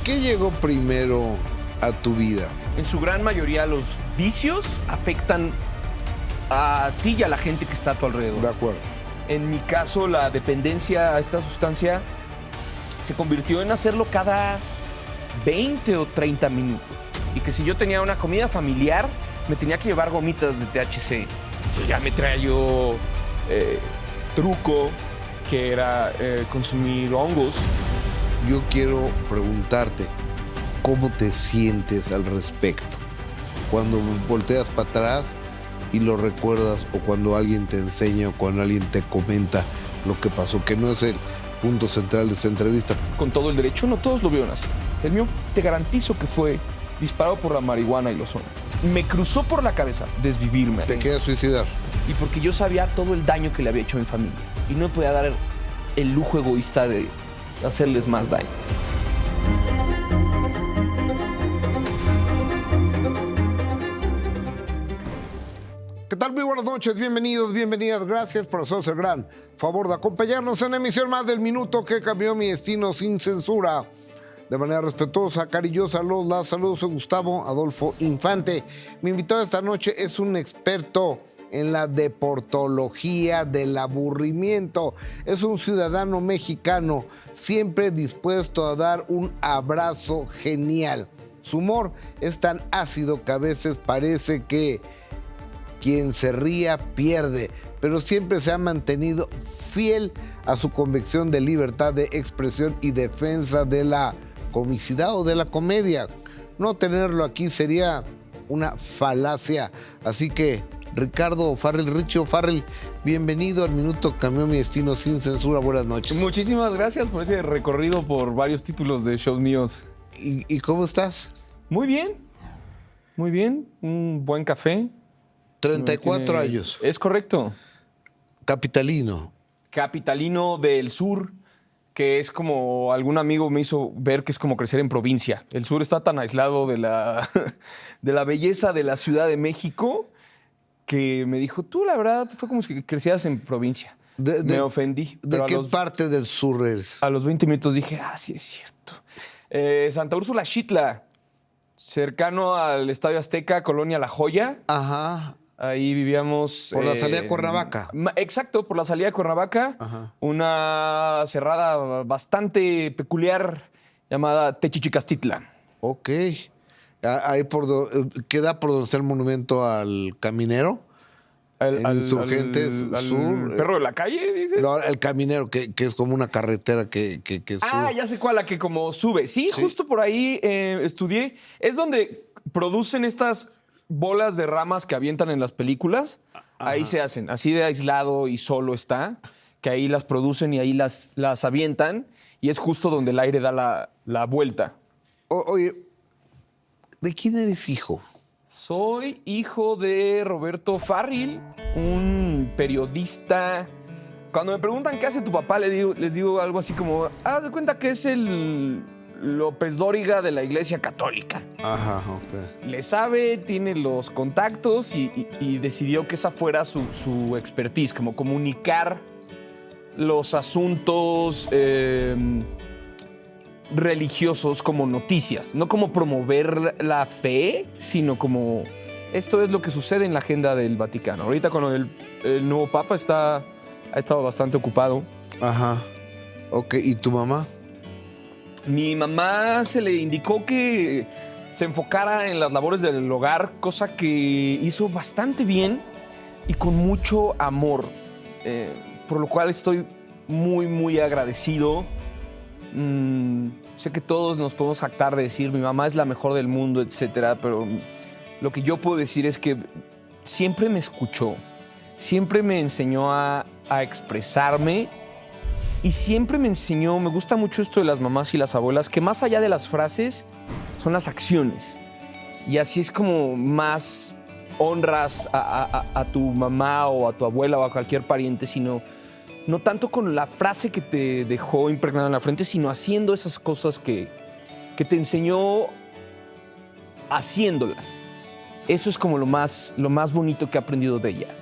¿Qué llegó primero a tu vida? En su gran mayoría los vicios afectan a ti y a la gente que está a tu alrededor. De acuerdo. En mi caso, la dependencia a esta sustancia se convirtió en hacerlo cada 20 o 30 minutos. Y que si yo tenía una comida familiar, me tenía que llevar gomitas de THC. Entonces ya me traía yo truco, que era consumir hongos. Yo quiero preguntarte, ¿cómo te sientes al respecto? Cuando volteas para atrás y lo recuerdas, o cuando alguien te enseña, o cuando alguien te comenta lo que pasó, que no es el punto central de esta entrevista. Con todo el derecho, no todos lo vieron así. El mío te garantizo que fue disparado por la marihuana y los hongos. Me cruzó por la cabeza desvivirme. ¿Te querías suicidar? Y porque yo sabía todo el daño que le había hecho a mi familia. Y no me podía dar el lujo egoísta de hacerles más daño. ¿Qué tal? Muy buenas noches, bienvenidos, bienvenidas. Gracias por hacernos el gran favor de acompañarnos en una emisión más del Minuto que Cambió Mi Destino, sin censura. De manera respetuosa, cariñosa, los saludos. Soy Gustavo Adolfo Infante. Mi invitado esta noche es un experto en la deportología del aburrimiento. Es un ciudadano mexicano siempre dispuesto a dar un abrazo genial. Su humor es tan ácido que a veces parece que quien se ría pierde, pero siempre se ha mantenido fiel a su convicción de libertad de expresión y defensa de la comicidad o de la comedia. No tenerlo aquí sería una falacia. Así que, Ricardo O'Farrell, Richie O'Farrell, bienvenido al Minuto Cambió Mi Destino, sin censura. Buenas noches. Muchísimas gracias por ese recorrido por varios títulos de shows míos. ¿Y cómo estás? Muy bien, muy bien. Un buen café. 34 años. Es correcto. Capitalino. Capitalino del sur, que es como algún amigo me hizo ver que es como crecer en provincia. El sur está tan aislado de la, de la belleza de la Ciudad de México que me dijo, tú la verdad fue como si crecieras en provincia. Me ofendí. ¿De qué parte del sur eres? A los 20 minutos dije, sí es cierto. Santa Úrsula Xitla, cercano al Estadio Azteca, Colonia La Joya. Ajá. Ahí vivíamos... Por la salida de Cuernavaca. Exacto, por la salida de Cuernavaca. Ajá. Una cerrada bastante peculiar llamada Techichicastitla. Ok. Ahí queda por donde está el monumento al caminero. Insurgentes Sur. ¿Perro de la calle, dices? No, el caminero, que es como una carretera que sube. Ya sé cuál, la que como sube. Sí, justo por ahí estudié. Es donde producen estas bolas de ramas que avientan en las películas. Ajá. Ahí se hacen. Así de aislado y solo está, que ahí las producen y ahí las avientan. Y es justo donde el aire da la vuelta. Oye, ¿de quién eres hijo? Soy hijo de Roberto Farril, un periodista. Cuando me preguntan qué hace tu papá, les digo algo así como, haz de cuenta que es el López Dóriga de la Iglesia Católica. Ajá, ok. Le sabe, tiene los contactos y decidió que esa fuera su expertise, como comunicar los asuntos religiosos como noticias, no como promover la fe, sino como esto es lo que sucede en la agenda del Vaticano. Ahorita con el nuevo Papa ha estado bastante ocupado. Ajá. Ok, ¿y tu mamá? Mi mamá se le indicó que se enfocara en las labores del hogar, cosa que hizo bastante bien y con mucho amor, por lo cual estoy muy, muy agradecido. Sé que todos nos podemos jactar de decir mi mamá es la mejor del mundo, etcétera, pero lo que yo puedo decir es que siempre me escuchó, siempre me enseñó a expresarme y siempre me enseñó, me gusta mucho esto de las mamás y las abuelas, que más allá de las frases son las acciones. Y así es como más honras a tu mamá o a tu abuela o a cualquier pariente, sino no tanto con la frase que te dejó impregnada en la frente, sino haciendo esas cosas que te enseñó haciéndolas. Eso es como lo más bonito que he aprendido de ella.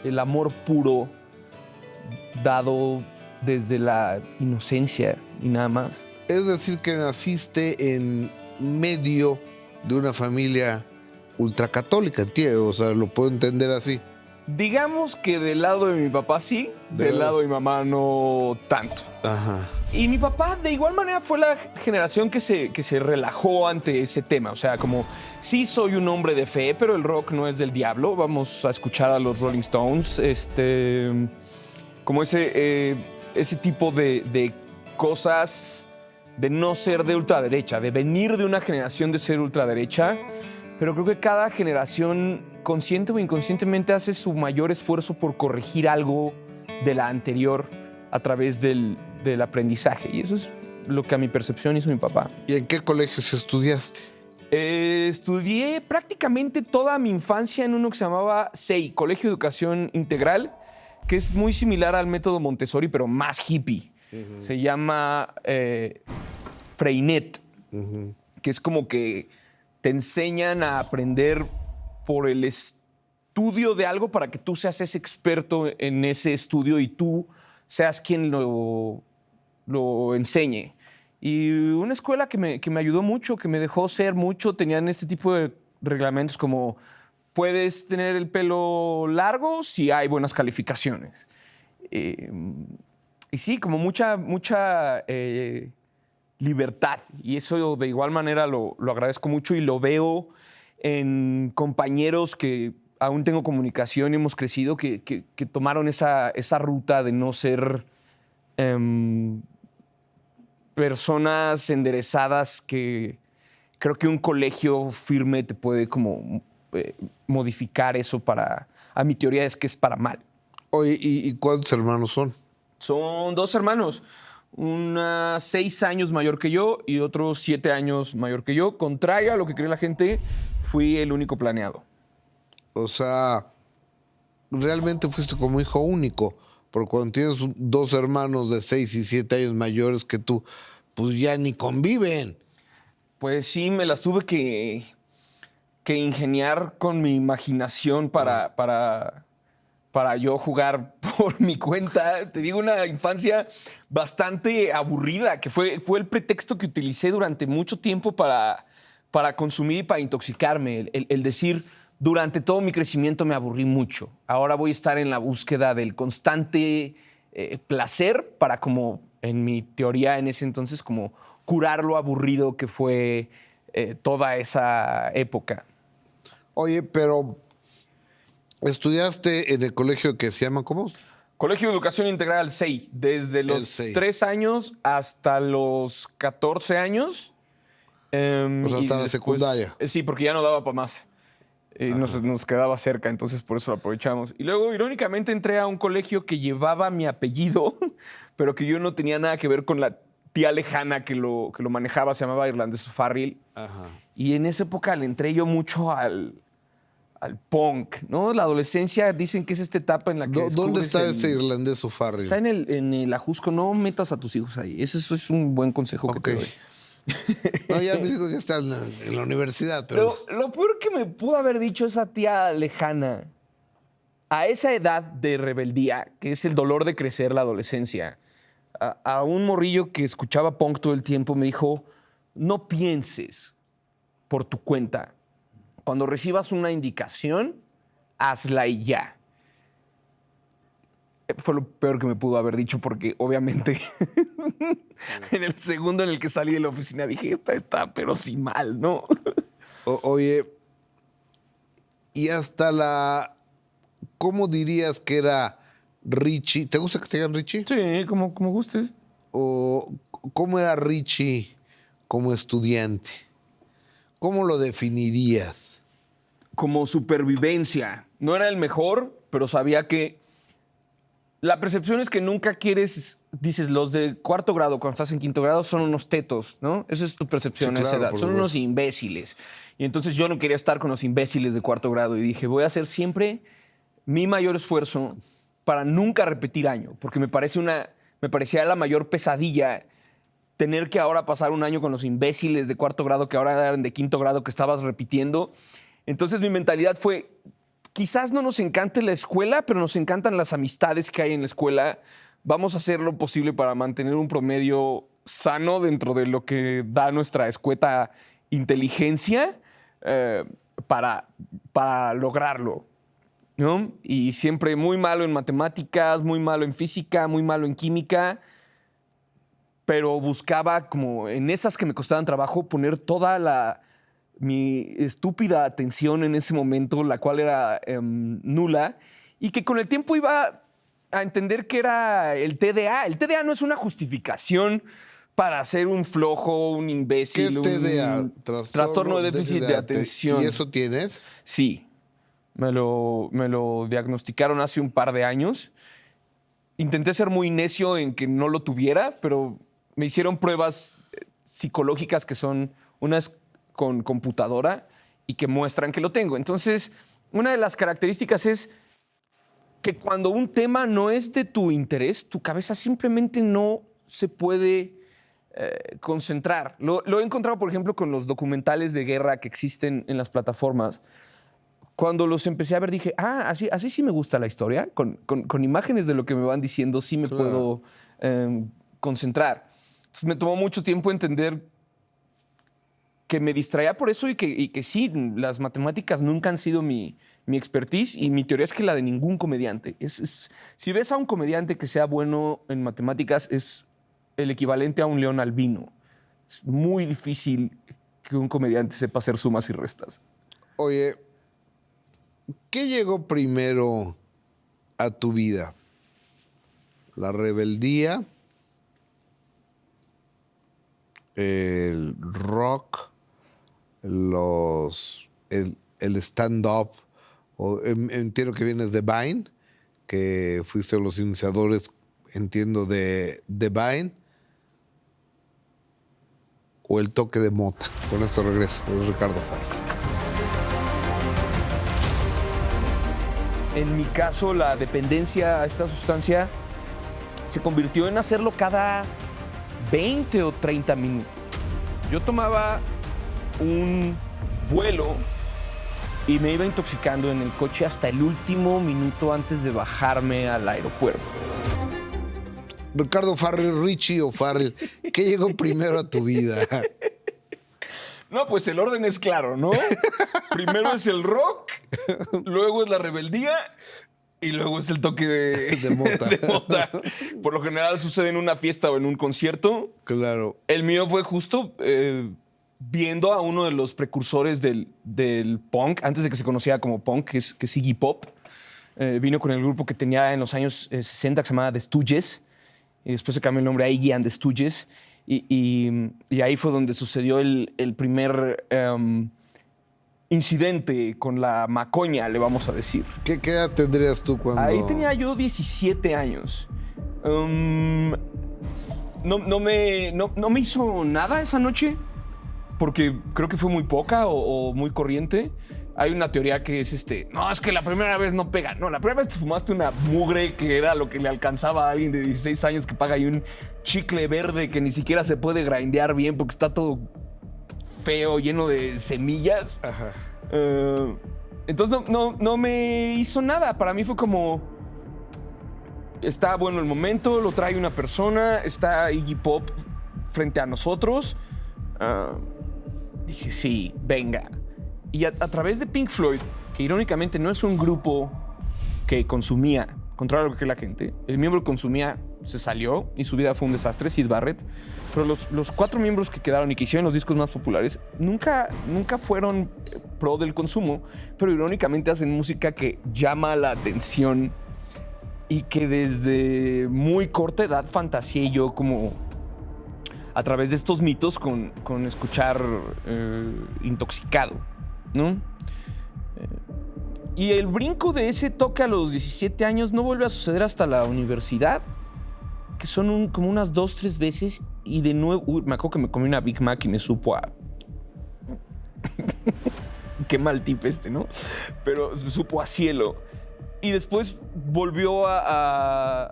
El amor puro dado desde la inocencia y nada más. Es decir, que naciste en medio de una familia ultracatólica, tío. O sea, lo puedo entender así. Digamos que del lado de mi papá sí, del lado de mi mamá no tanto. Ajá. Y mi papá de igual manera fue la generación que se relajó ante ese tema. O sea, como sí soy un hombre de fe, pero el rock no es del diablo. Vamos a escuchar a los Rolling Stones. Como ese tipo de cosas de no ser de ultraderecha, de venir de una generación de ser ultraderecha. Pero creo que cada generación, consciente o inconscientemente, hace su mayor esfuerzo por corregir algo de la anterior a través del aprendizaje. Y eso es lo que a mi percepción hizo mi papá. ¿Y en qué colegios estudiaste? Estudié prácticamente toda mi infancia en uno que se llamaba SEI, Colegio de Educación Integral, que es muy similar al método Montessori, pero más hippie. Se llama Freinet, que es como que te enseñan a aprender por el estudio de algo para que tú seas ese experto en ese estudio y tú seas quien lo enseñe. Y una escuela que me ayudó mucho, que me dejó ser mucho, tenían este tipo de reglamentos como puedes tener el pelo largo si hay buenas calificaciones. Y sí, como mucha libertad. Y eso de igual manera lo agradezco mucho y lo veo en compañeros que aún tengo comunicación y hemos crecido, que tomaron esa ruta de no ser personas enderezadas, que creo que un colegio firme te puede como modificar eso para... A mi teoría es que es para mal. Oye, ¿y cuántos hermanos son? Son 2 hermanos. Una 6 años mayor que yo y otro 7 años mayor que yo. Contrario a lo que cree la gente, fui el único planeado. O sea, realmente fuiste como hijo único. Porque cuando tienes 2 hermanos de 6 y 7 años mayores que tú, pues ya ni conviven. Pues sí, me las tuve que ingeniar con mi imaginación para yo jugar por mi cuenta. Te digo, una infancia bastante aburrida, que fue el pretexto que utilicé durante mucho tiempo para consumir y para intoxicarme. El decir, durante todo mi crecimiento me aburrí mucho. Ahora voy a estar en la búsqueda del constante placer para, como en mi teoría en ese entonces, como curar lo aburrido que fue toda esa época. Oye, pero estudiaste en el colegio que se llama, ¿cómo? Colegio de Educación Integral SEI, desde los 3 años hasta los 14 años. O sea, hasta la después, secundaria. Sí, porque ya no daba para más. Nos quedaba cerca, entonces por eso lo aprovechamos. Y luego, irónicamente, entré a un colegio que llevaba mi apellido, pero que yo no tenía nada que ver con la tía lejana que lo manejaba. Se llamaba Irlandés Farrell. Ajá. Y en esa época le entré yo mucho al punk, ¿no? La adolescencia dicen que es esta etapa en la que ¿Dónde está ese Irlandés O'Farrill? Está en el Ajusco. No metas a tus hijos ahí. Eso es un buen consejo que te doy. No, ya mis hijos ya están en la universidad. Pero lo peor que me pudo haber dicho esa tía lejana, a esa edad de rebeldía, que es el dolor de crecer, la adolescencia, a un morrillo que escuchaba punk todo el tiempo, me dijo, no pienses por tu cuenta. Cuando recibas una indicación, hazla y ya. Fue lo peor que me pudo haber dicho, porque obviamente en el segundo en el que salí de la oficina dije, esta está, pero sí mal, ¿no? Oye, y hasta ¿cómo dirías que era Richie? ¿Te gusta que te digan Richie? Sí, como gustes. ¿O cómo era Richie como estudiante? ¿Cómo lo definirías? Como supervivencia. No era el mejor, pero sabía que la percepción es que nunca quieres, dices, los de 4º grado, cuando estás en 5º grado, son unos tetos, ¿no? Esa es tu percepción a esa edad. Son unos imbéciles. Y entonces yo no quería estar con los imbéciles de 4º grado y dije, voy a hacer siempre mi mayor esfuerzo para nunca repetir año, porque me parecía la mayor pesadilla tener que ahora pasar un año con los imbéciles de 4º grado que ahora eran de 5º grado que estabas repitiendo. Entonces mi mentalidad fue, quizás no nos encante la escuela, pero nos encantan las amistades que hay en la escuela. Vamos a hacer lo posible para mantener un promedio sano dentro de lo que da nuestra escueta inteligencia para lograrlo, ¿no? Y siempre muy malo en matemáticas, muy malo en física, muy malo en química, pero buscaba como en esas que me costaban trabajo poner toda mi estúpida atención en ese momento, la cual era nula, y que con el tiempo iba a entender que era el TDA. El TDA no es una justificación para ser un flojo, un imbécil. ¿Qué es TDA? Trastorno de déficit de atención. ¿Y eso tienes? Sí, me lo diagnosticaron hace un par de años. Intenté ser muy necio en que no lo tuviera, pero me hicieron pruebas psicológicas que son unas con computadora y que muestran que lo tengo. Entonces, una de las características es que cuando un tema no es de tu interés, tu cabeza simplemente no se puede concentrar. Lo he encontrado, por ejemplo, con los documentales de guerra que existen en las plataformas. Cuando los empecé a ver dije, así sí me gusta la historia. Con imágenes de lo que me van diciendo sí me puedo concentrar. Entonces, me tomó mucho tiempo entender que me distraía por eso y que sí, las matemáticas nunca han sido mi expertise, y mi teoría es que la de ningún comediante. Si ves a un comediante que sea bueno en matemáticas, es el equivalente a un león albino. Es muy difícil que un comediante sepa hacer sumas y restas. Oye, ¿qué llegó primero a tu vida? ¿La rebeldía? ¿El rock? ¿El stand-up? Entiendo que vienes de Vine, que fuiste de los iniciadores, entiendo, de Vine. ¿O el toque de mota? Con esto regreso. Es Ricardo Farri. En mi caso, la dependencia a esta sustancia se convirtió en hacerlo cada 20 o 30 minutos. Yo tomaba un vuelo y me iba intoxicando en el coche hasta el último minuto antes de bajarme al aeropuerto. Ricardo Farri, Richie o Farrell, ¿qué llegó primero a tu vida? No, pues el orden es claro, ¿no? Primero es el rock, luego es la rebeldía y luego es el toque de mota. Por lo general sucede en una fiesta o en un concierto. Claro. El mío fue justo viendo a uno de los precursores del punk, antes de que se conociera como punk, que es Iggy Pop. Vino con el grupo que tenía en los años 60 que se llamaba The Stooges. Y después se cambió el nombre a Iggy and the Stooges. Y ahí fue donde sucedió el primer incidente con la macoña, le vamos a decir. ¿Qué edad tendrías tú cuando...? Ahí tenía yo 17 años. No me hizo nada esa noche, porque creo que fue muy poca o muy corriente. Hay una teoría que es no, es que la primera vez no pega. No, la primera vez te fumaste una mugre que era lo que le alcanzaba a alguien de 16 años que paga ahí un chicle verde que ni siquiera se puede grindear bien porque está todo feo, lleno de semillas. Ajá. Entonces no me hizo nada. Para mí fue como, está bueno el momento, lo trae una persona, está Iggy Pop frente a nosotros. Dije, sí, venga. Y a través de Pink Floyd, que irónicamente no es un grupo que consumía, contrario a lo que la gente, el miembro que consumía se salió y su vida fue un desastre, Syd Barrett, pero los 4 miembros que quedaron y que hicieron los discos más populares nunca fueron pro del consumo, pero irónicamente hacen música que llama la atención y que desde muy corta edad fantaseé yo como a través de estos mitos con escuchar Intoxicado, ¿no? Y el brinco de ese toque a los 17 años no vuelve a suceder hasta la universidad, que son como unas 2, 3 veces, y de nuevo, me acuerdo que me comí una Big Mac y me supo a... Qué mal tip ¿no? Pero me supo a cielo. Y después volvió a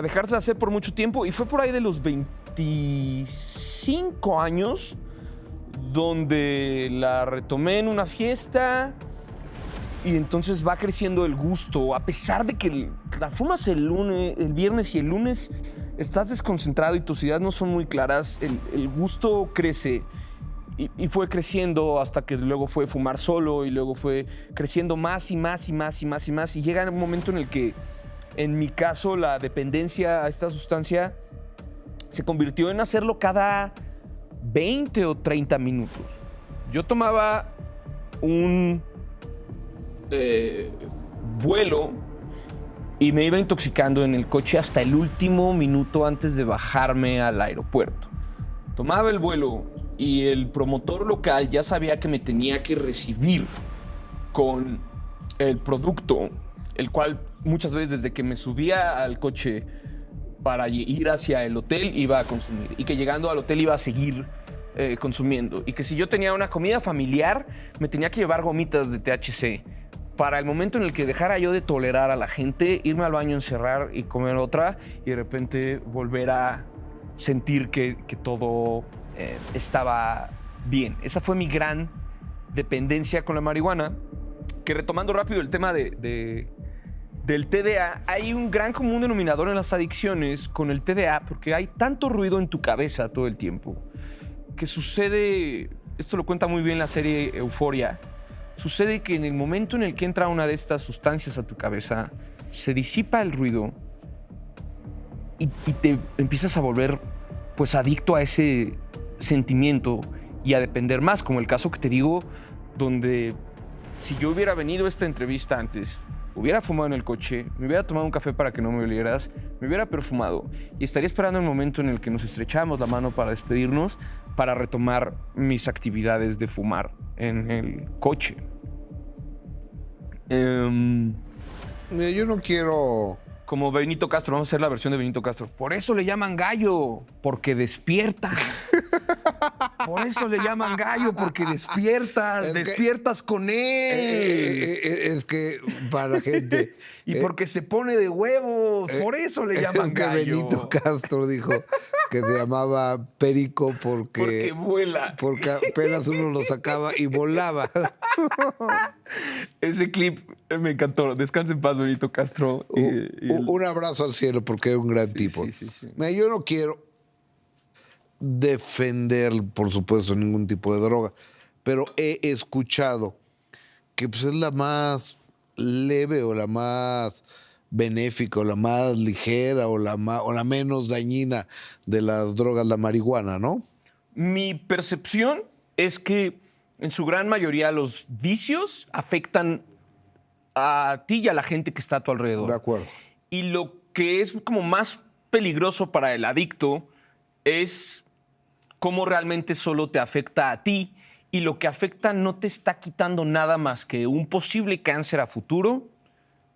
dejarse hacer por mucho tiempo, y fue por ahí de los 25 años donde la retomé en una fiesta, y entonces va creciendo el gusto, a pesar de que la fumas el viernes y el lunes estás desconcentrado y tus ideas no son muy claras, el gusto crece. Y fue creciendo hasta que luego fue fumar solo y luego fue creciendo más y más y más y más y más. Y llega un momento en el que, en mi caso, la dependencia a esta sustancia se convirtió en hacerlo cada 20 o 30 minutos. Yo tomaba un vuelo y me iba intoxicando en el coche hasta el último minuto antes de bajarme al aeropuerto. Tomaba el vuelo y el promotor local ya sabía que me tenía que recibir con el producto, el cual muchas veces desde que me subía al coche para ir hacia el hotel iba a consumir, y que llegando al hotel iba a seguir consumiendo, y que si yo tenía una comida familiar me tenía que llevar gomitas de THC para el momento en el que dejara yo de tolerar a la gente, irme al baño, encerrar y comer otra, y de repente volver a sentir que todo estaba bien. Esa fue mi gran dependencia con la marihuana, que, retomando rápido el tema del TDA, hay un gran común denominador en las adicciones con el TDA, porque hay tanto ruido en tu cabeza todo el tiempo que sucede, esto lo cuenta muy bien la serie Euphoria, sucede que en el momento en el que entra una de estas sustancias a tu cabeza, se disipa el ruido y te empiezas a volver pues adicto a ese sentimiento y a depender más, como el caso que te digo, donde si yo hubiera venido a esta entrevista antes, hubiera fumado en el coche, me hubiera tomado un café para que no me olieras, me hubiera perfumado y estaría esperando el momento en el que nos estrechábamos la mano para despedirnos, para retomar mis actividades de fumar en el coche. Mira, yo no quiero... Como Benito Castro, vamos a hacer la versión de Benito Castro. Por eso le llaman gallo, porque despierta. Por eso le llaman gallo, porque despiertas, despiertas con él. Es que para la gente... Y porque se pone de huevos, por eso le llaman gallo. Benito Castro dijo que se llamaba Perico porque vuela. Porque apenas uno lo sacaba y volaba. Ese clip me encantó. Descansa en paz, Benito Castro. Un abrazo al cielo, porque es un gran tipo. Sí. Mira, yo no quiero defender, por supuesto, ningún tipo de droga, pero he escuchado que pues, es la más leve o la más benéfica o la más ligera o la menos dañina de las drogas, la marihuana, ¿no? Mi percepción es que en su gran mayoría los vicios afectan a ti y a la gente que está a tu alrededor. De acuerdo. Y lo que es como más peligroso para el adicto es cómo realmente solo te afecta a ti, y lo que afecta no te está quitando nada más que un posible cáncer a futuro,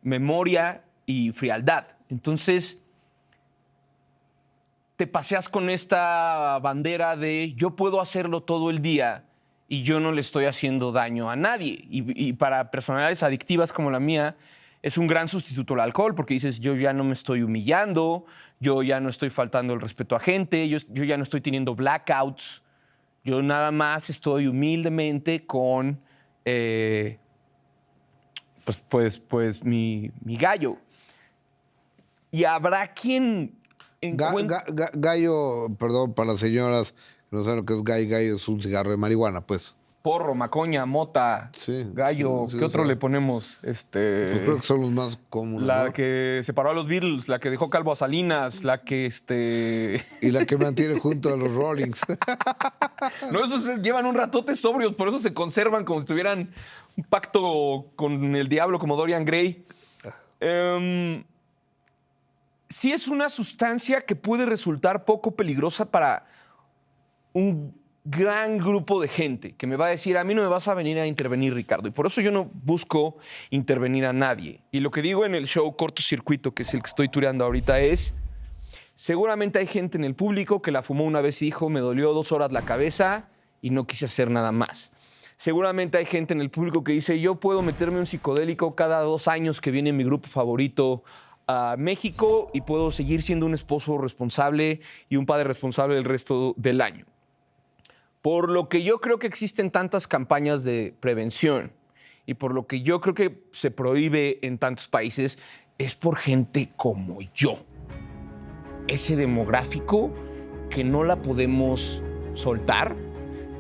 memoria y frialdad. Entonces, te paseas con esta bandera de yo puedo hacerlo todo el día y yo no le estoy haciendo daño a nadie. Y para personalidades adictivas como la mía, es un gran sustituto al alcohol, porque dices, yo ya no me estoy humillando, yo ya no estoy faltando el respeto a gente, yo ya no estoy teniendo blackouts, yo nada más estoy humildemente con mi gallo. Y habrá quien encuentre... Gallo, perdón, para las señoras que no saben lo que es gallo, gallo es un cigarro de marihuana, pues. Porro, macoña, mota, gallo. Sí, ¿Qué otro le ponemos? Pues creo que son los más comunes. La ¿no? que separó a los Beatles, la que dejó calvo a Salinas, la que Y la que mantiene junto a los Rollings. No, esos llevan un ratote sobrios, por eso se conservan como si tuvieran un pacto con el diablo, como Dorian Gray. Sí es una sustancia que puede resultar poco peligrosa para un gran grupo de gente que me va a decir, a mí no me vas a venir a intervenir, Ricardo. Y por eso yo no busco intervenir a nadie. Y lo que digo en el show Cortocircuito, que es el que estoy tureando ahorita, es, seguramente hay gente en el público que la fumó una vez y dijo, me dolió 2 horas la cabeza y no quise hacer nada más. Seguramente hay gente en el público que dice, yo puedo meterme un psicodélico cada 2 años que viene mi grupo favorito a México y puedo seguir siendo un esposo responsable y un padre responsable el resto del año. Por lo que yo creo que existen tantas campañas de prevención y por lo que yo creo que se prohíbe en tantos países, es por gente como yo. ese demográfico que no la podemos soltar,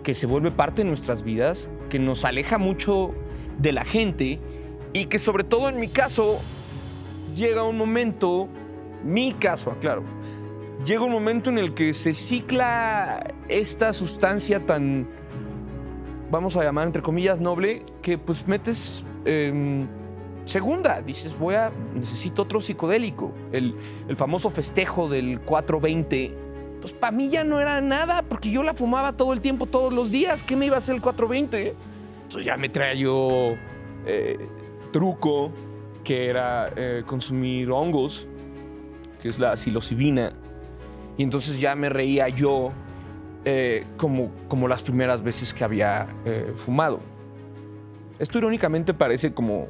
que se vuelve parte de nuestras vidas, que nos aleja mucho de la gente y que sobre todo en mi caso llega un momento, mi caso, aclaro, llega un momento en el que se cicla esta sustancia tan, vamos a llamar entre comillas, noble, que pues metes segunda. Dices, necesito otro psicodélico. El famoso festejo del 420, pues para mí ya no era nada, porque yo la fumaba todo el tiempo, todos los días. ¿Qué me iba a hacer el 420? Entonces ya me traía yo truco, que era consumir hongos, que es la psilocibina. Y entonces ya me reía yo como las primeras veces que había fumado. Esto irónicamente parece como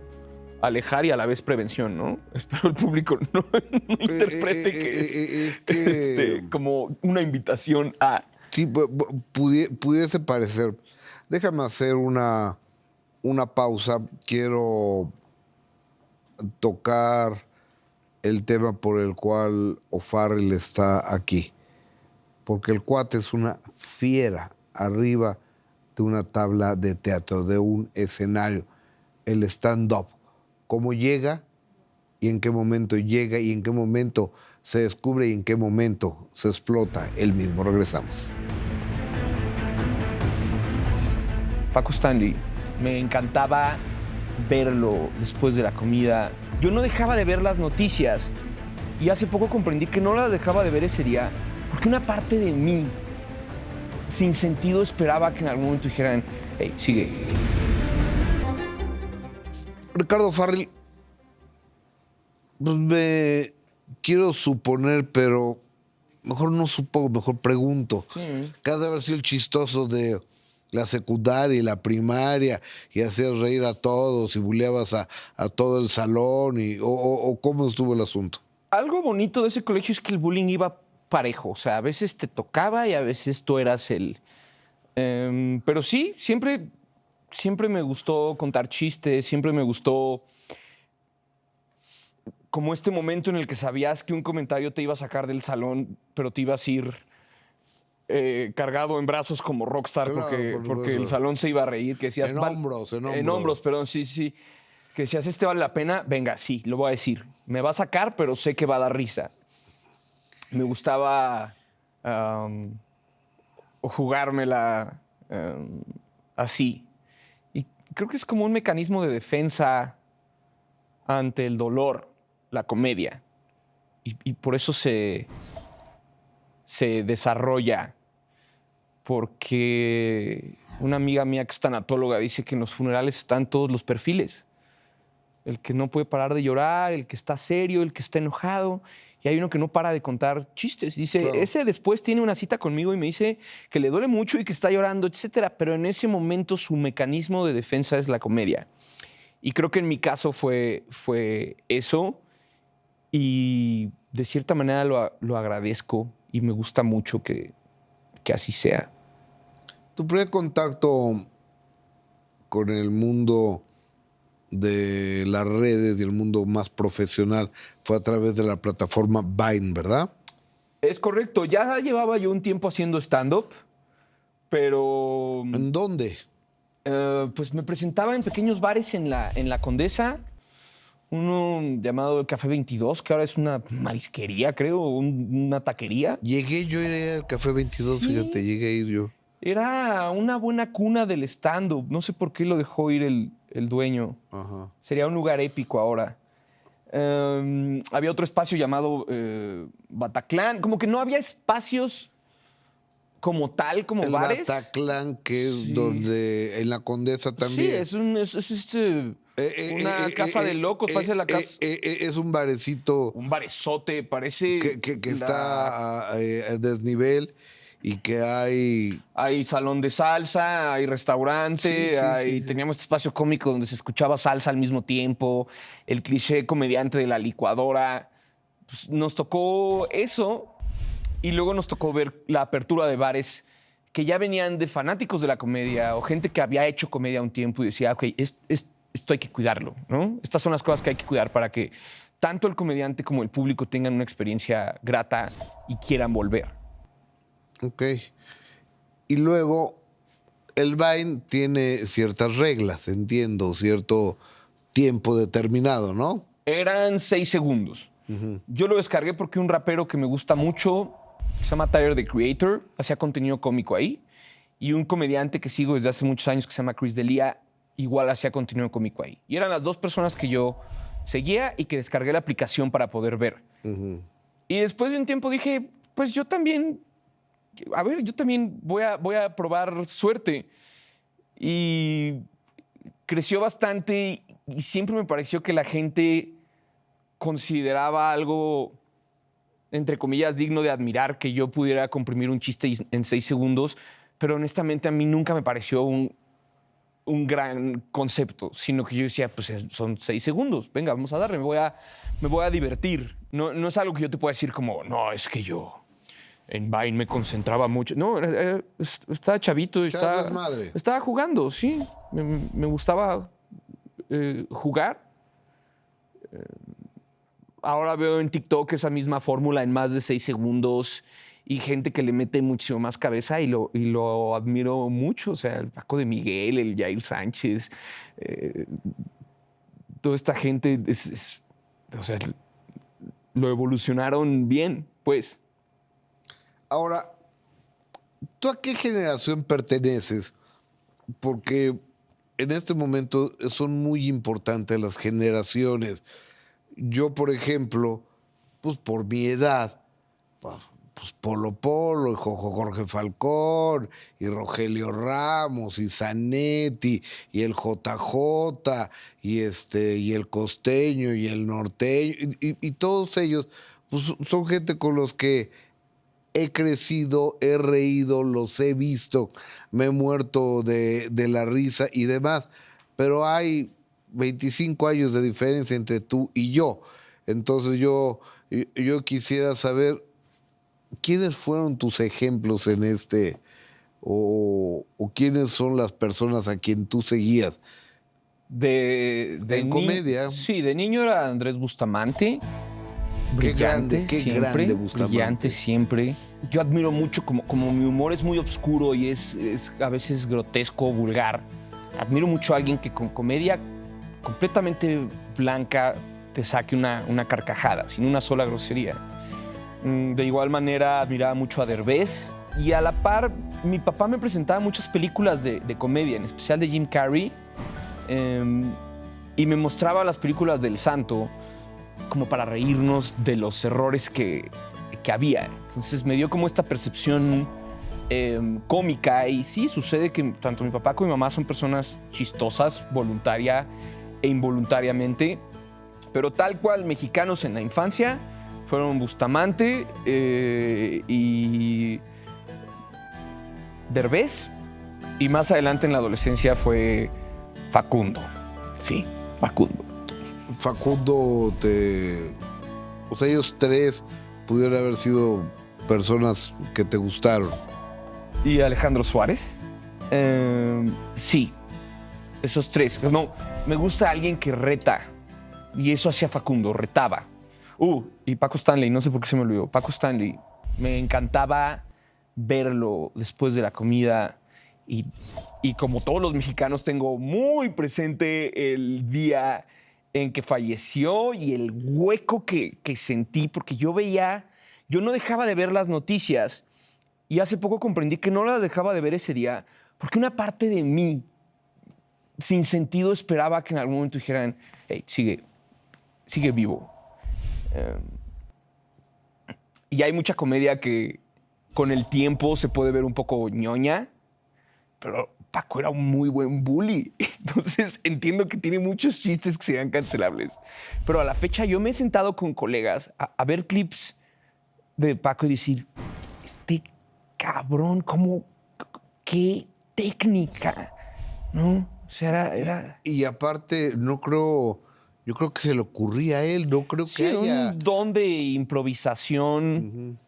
alejar y a la vez prevención, ¿no? Espero el público no interprete que es como una invitación a... Sí, pudiese parecer. Déjame hacer una pausa. Quiero tocar el tema por el cual O'Farrill está aquí. Porque el cuate es una fiera arriba de una tabla de teatro, de un escenario. El stand-up. Cómo llega y en qué momento llega y en qué momento se descubre y en qué momento se explota él mismo. Regresamos. Paco Stanley, me encantaba verlo después de la comida. Yo no dejaba de ver las noticias y hace poco comprendí que no las dejaba de ver ese día porque una parte de mí, sin sentido, esperaba que en algún momento dijeran, hey, sigue. Ricardo O'Farrill, pues me quiero suponer, pero mejor no supongo, mejor pregunto. Sí. Que has de haber sido el chistoso de la secundaria y la primaria y hacías reír a todos y buleabas a todo el salón o ¿cómo estuvo el asunto? Algo bonito de ese colegio es que el bullying iba parejo. O sea, a veces te tocaba y a veces tú eras el... pero sí, siempre me gustó contar chistes, siempre me gustó como este momento en el que sabías que un comentario te iba a sacar del salón, pero te ibas a ir cargado en brazos como rockstar, Claro, porque el salón se iba a reír, que decías... En hombros. En hombros, perdón, sí. Que decías, este vale la pena, venga, sí, lo voy a decir. Me va a sacar, pero sé que va a dar risa. Me gustaba jugármela así. Y creo que es como un mecanismo de defensa ante el dolor, la comedia. Y por eso se desarrolla. Porque una amiga mía que es tanatóloga dice que en los funerales están todos los perfiles. El que no puede parar de llorar, el que está serio, el que está enojado. Y hay uno que no para de contar chistes. Dice, Claro. Ese después tiene una cita conmigo y me dice que le duele mucho y que está llorando, etcétera. Pero en ese momento su mecanismo de defensa es la comedia. Y creo que en mi caso fue eso. Y de cierta manera lo agradezco y me gusta mucho que así sea. Tu primer contacto con el mundo de las redes y el mundo más profesional fue a través de la plataforma Vine, ¿verdad? Es correcto. Ya llevaba yo un tiempo haciendo stand-up, pero ¿En dónde? pues me presentaba en pequeños bares en la Condesa. Uno llamado Café 22, que ahora es una marisquería, creo, una taquería. Llegué yo a ir al Café 22, Sí. fíjate, llegué a ir yo. Era una buena cuna del stand-up. No sé por qué lo dejó ir el dueño. Ajá. Sería un lugar épico ahora. Había otro espacio llamado Bataclan. Como que no había espacios como tal, como El bares. Bataclan, que es Sí. donde en la Condesa también. Sí, una casa de locos, parece la casa. Es un barecito Un barezote, parece. que está a desnivel y que hay... Hay salón de salsa, hay restaurante, Sí. teníamos este espacio cómico donde se escuchaba salsa al mismo tiempo, el cliché comediante de la licuadora. Pues, nos tocó eso y luego nos tocó ver la apertura de bares que ya venían de fanáticos de la comedia o gente que había hecho comedia un tiempo y decía, ok, esto hay que cuidarlo, ¿no? Estas son las cosas que hay que cuidar para que tanto el comediante como el público tengan una experiencia grata y quieran volver. Ok. Y luego, el Vine tiene ciertas reglas, entiendo, cierto tiempo determinado, ¿no? Eran 6 segundos. Yo lo descargué porque un rapero que me gusta mucho, se llama Tyler, the Creator, hacía contenido cómico ahí. Y un comediante que sigo desde hace muchos años que se llama Chris D'Elia, igual hacía contenido cómico ahí. Y eran las dos personas que yo seguía y que descargué la aplicación para poder ver. Y después de un tiempo dije, pues yo también, a ver, yo también voy a probar suerte. Y creció bastante y siempre me pareció que la gente consideraba algo, entre comillas, digno de admirar que yo pudiera comprimir un chiste en 6 segundos, pero honestamente a mí nunca me pareció un gran concepto, sino que yo decía, pues son 6 segundos, venga, vamos a darle, me voy a divertir. No es algo que yo te pueda decir como, no, es que yo en Vine me concentraba mucho. No, estaba chavito, estaba jugando, sí, me gustaba jugar. Ahora veo en TikTok esa misma fórmula en más de 6 segundos y gente que le mete muchísimo más cabeza y lo admiro mucho. O sea, el Paco de Miguel, el Jair Sánchez, toda esta gente, o sea, lo evolucionaron bien, pues. Ahora, ¿tú a qué generación perteneces? Porque en este momento son muy importantes las generaciones. Yo, por ejemplo, pues por mi edad, pues Polo Polo, y Jorge Falcón, y Rogelio Ramos, y Zanetti, y el JJ, y el Costeño, y el Norteño, y todos ellos, pues son gente con los que he crecido, he reído, los he visto, me he muerto de la risa y demás, pero hay 25 años de diferencia entre tú y yo. Entonces yo quisiera saber quiénes fueron tus ejemplos en o quiénes son las personas a quien tú seguías. En comedia. Sí, de niño era Andrés Bustamante. Brillante, qué siempre, grande Bustamante. Brillante siempre. Yo admiro mucho, como mi humor es muy oscuro y es a veces grotesco, vulgar. Admiro mucho a alguien que con comedia completamente blanca te saque una carcajada, sin una sola grosería. De igual manera, admiraba mucho a Derbez. Y a la par, mi papá me presentaba muchas películas de comedia, en especial de Jim Carrey. Y me mostraba las películas del Santo como para reírnos de los errores que había. Entonces me dio como esta percepción cómica. Y sí, sucede que tanto mi papá como mi mamá son personas chistosas, voluntaria e involuntariamente. Pero tal cual, mexicanos en la infancia fueron Bustamante y Derbez. Y más adelante en la adolescencia fue Facundo. Sí, Facundo. Facundo, o sea, ellos tres pudieron haber sido personas que te gustaron. ¿Y Alejandro Suárez? Sí, esos tres. No, me gusta alguien que reta. Y eso hacía Facundo, retaba. Y Paco Stanley, no sé por qué se me olvidó. Paco Stanley, me encantaba verlo después de la comida. Y como todos los mexicanos, tengo muy presente el día en que falleció y el hueco que sentí, porque yo no dejaba de ver las noticias y hace poco comprendí que no las dejaba de ver ese día porque una parte de mí, sin sentido, esperaba que en algún momento dijeran, hey, sigue vivo. Y hay mucha comedia que con el tiempo se puede ver un poco ñoña, pero Paco era un muy buen bully. Entonces entiendo que tiene muchos chistes que serían cancelables. Pero a la fecha yo me he sentado con colegas a ver clips de Paco y decir, este cabrón, qué técnica, ¿no? O sea, era... Y aparte, yo creo que se le ocurría a él, no creo que haya... un don de improvisación.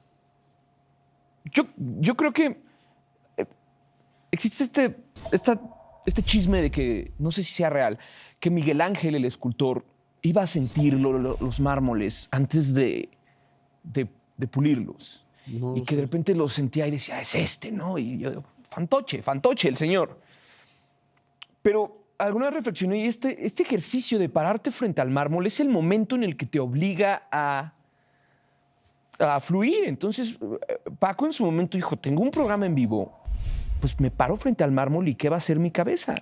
Yo creo que existe este chisme de que, no sé si sea real, que Miguel Ángel, el escultor, iba a sentir los mármoles antes de pulirlos. No, Y que de repente los sentía y decía, es este, ¿no? Y yo, fantoche el señor. Pero alguna vez reflexioné y este ejercicio de pararte frente al mármol es el momento en el que te obliga a fluir. Entonces, Paco en su momento dijo, tengo un programa en vivo, pues me paro frente al mármol y ¿qué va a hacer mi cabeza?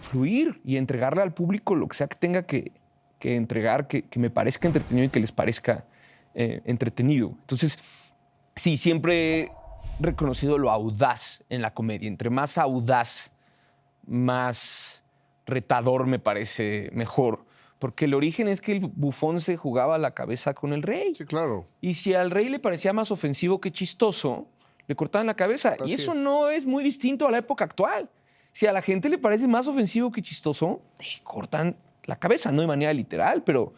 Fluir y entregarle al público lo que sea que tenga que entregar, que me parezca entretenido y que les parezca entretenido. Entonces, sí, siempre he reconocido lo audaz en la comedia. Entre más audaz, más retador me parece mejor. Porque el origen es que el bufón se jugaba la cabeza con el rey. Sí, claro. Y si al rey le parecía más ofensivo que chistoso, le cortaban la cabeza. Así y eso es. no es muy distinto a la época actual. Si a la gente le parece más ofensivo que chistoso, cortan la cabeza. No de manera literal, pero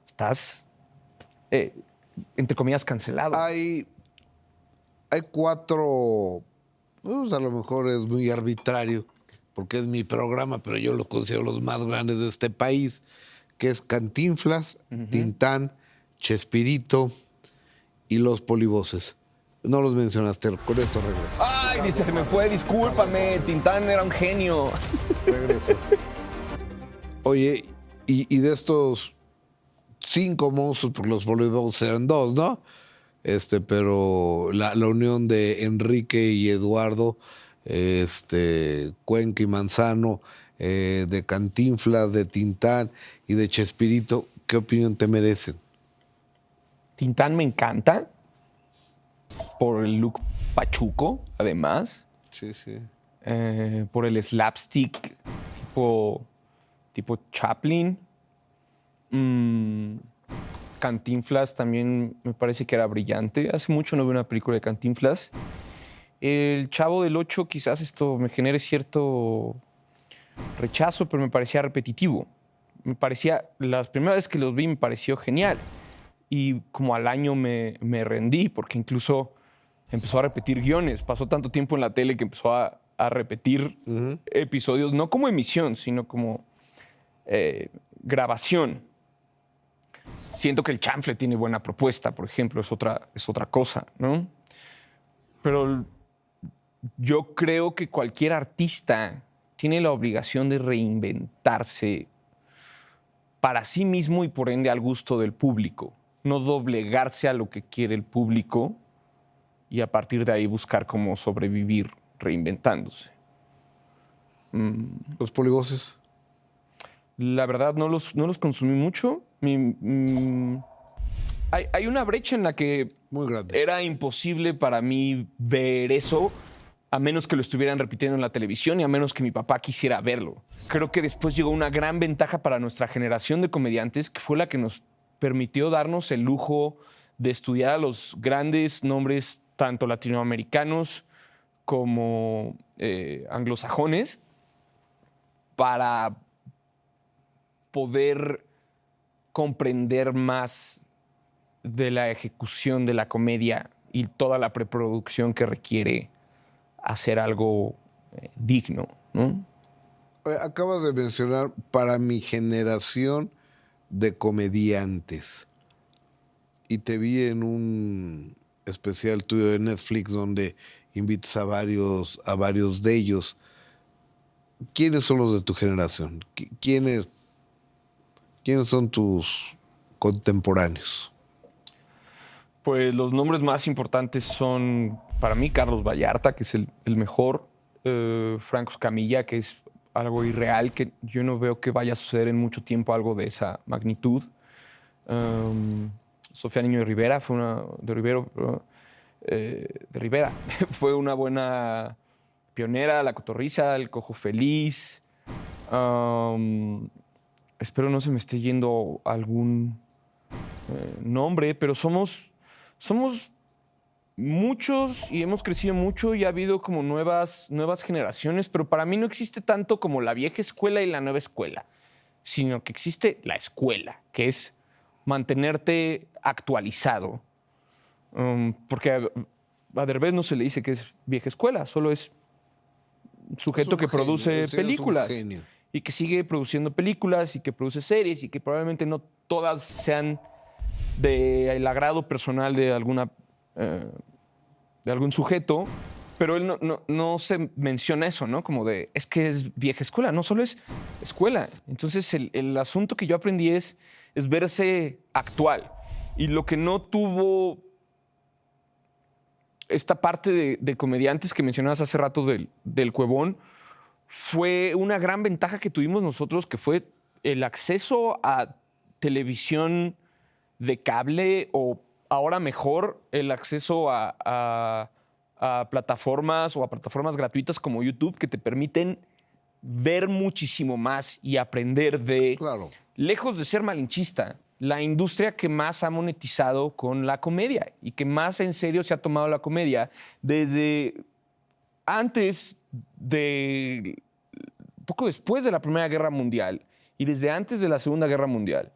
estás, entre comillas, cancelado. Hay 4, pues a lo mejor es muy arbitrario, porque es mi programa, pero yo los considero los más grandes de este país, que es Cantinflas, Tintán, Chespirito y los Polivoces. No los mencionaste, con esto regreso. Ay, dice, se me fue, discúlpame, Tintán era un genio. Regresa. Oye, y de estos 5 monstruos, porque los Polivoces eran 2, ¿no? Pero la unión de Enrique y Eduardo, Cuenca y Manzano, de Cantinflas, de Tintán y de Chespirito, ¿qué opinión te merecen? Tintán me encanta por el look pachuco, además. Sí, sí. Por el slapstick tipo Chaplin. Cantinflas también me parece que era brillante. Hace mucho no veo una película de Cantinflas. El Chavo del Ocho, quizás esto me genere cierto rechazo, pero me parecía repetitivo. Las primeras veces que los vi me pareció genial. Y como al año me rendí, porque incluso empezó a repetir guiones. Pasó tanto tiempo en la tele que empezó a repetir episodios, no como emisión, sino como grabación. Siento que el chanfle tiene buena propuesta, por ejemplo, es otra cosa, ¿no? Pero yo creo que cualquier artista tiene la obligación de reinventarse para sí mismo y por ende al gusto del público. No doblegarse a lo que quiere el público y a partir de ahí buscar cómo sobrevivir reinventándose. Los Polivoces. La verdad no los consumí mucho. Hay una brecha en la que Muy grande. era imposible para mí ver eso a menos que lo estuvieran repitiendo en la televisión y a menos que mi papá quisiera verlo. Creo que después llegó una gran ventaja para nuestra generación de comediantes, que fue la que nos permitió darnos el lujo de estudiar a los grandes nombres, tanto latinoamericanos como anglosajones, para poder comprender más de la ejecución de la comedia y toda la preproducción que requiere hacer algo digno, ¿no? Acabas de mencionar para mi generación de comediantes. Y te vi en un especial tuyo de Netflix donde invitas a varios de ellos. ¿Quiénes son los de tu generación? ¿Quiénes son tus contemporáneos? Pues los nombres más importantes son, para mí, Carlos Vallarta, que es el mejor, Franco Escamilla, que es algo irreal, que yo no veo que vaya a suceder en mucho tiempo algo de esa magnitud. Sofía Niño de Rivera, fue una buena pionera, La Cotorrisa, El Cojo Feliz. Espero no se me esté yendo algún nombre, pero somos muchos y hemos crecido mucho y ha habido como nuevas generaciones, pero para mí no existe tanto como la vieja escuela y la nueva escuela, sino que existe la escuela, que es mantenerte actualizado. Porque a Derbez no se le dice que es vieja escuela, solo es un sujeto que produce películas. y que sigue produciendo películas y que produce series y que probablemente no todas sean del agrado personal de de algún sujeto, pero él no se menciona eso, ¿no? Como de, es que es vieja escuela, no solo es escuela. Entonces el asunto que yo aprendí es verse actual. Y lo que no tuvo esta parte de comediantes que mencionabas hace rato del Cuevón fue una gran ventaja que tuvimos nosotros, que fue el acceso a televisión de cable o ahora mejor el acceso a plataformas o a plataformas gratuitas como YouTube que te permiten ver muchísimo más y aprender de, Claro. lejos de ser malinchista, la industria que más ha monetizado con la comedia y que más en serio se ha tomado la comedia desde antes de, poco después de la Primera Guerra Mundial y desde antes de la Segunda Guerra Mundial.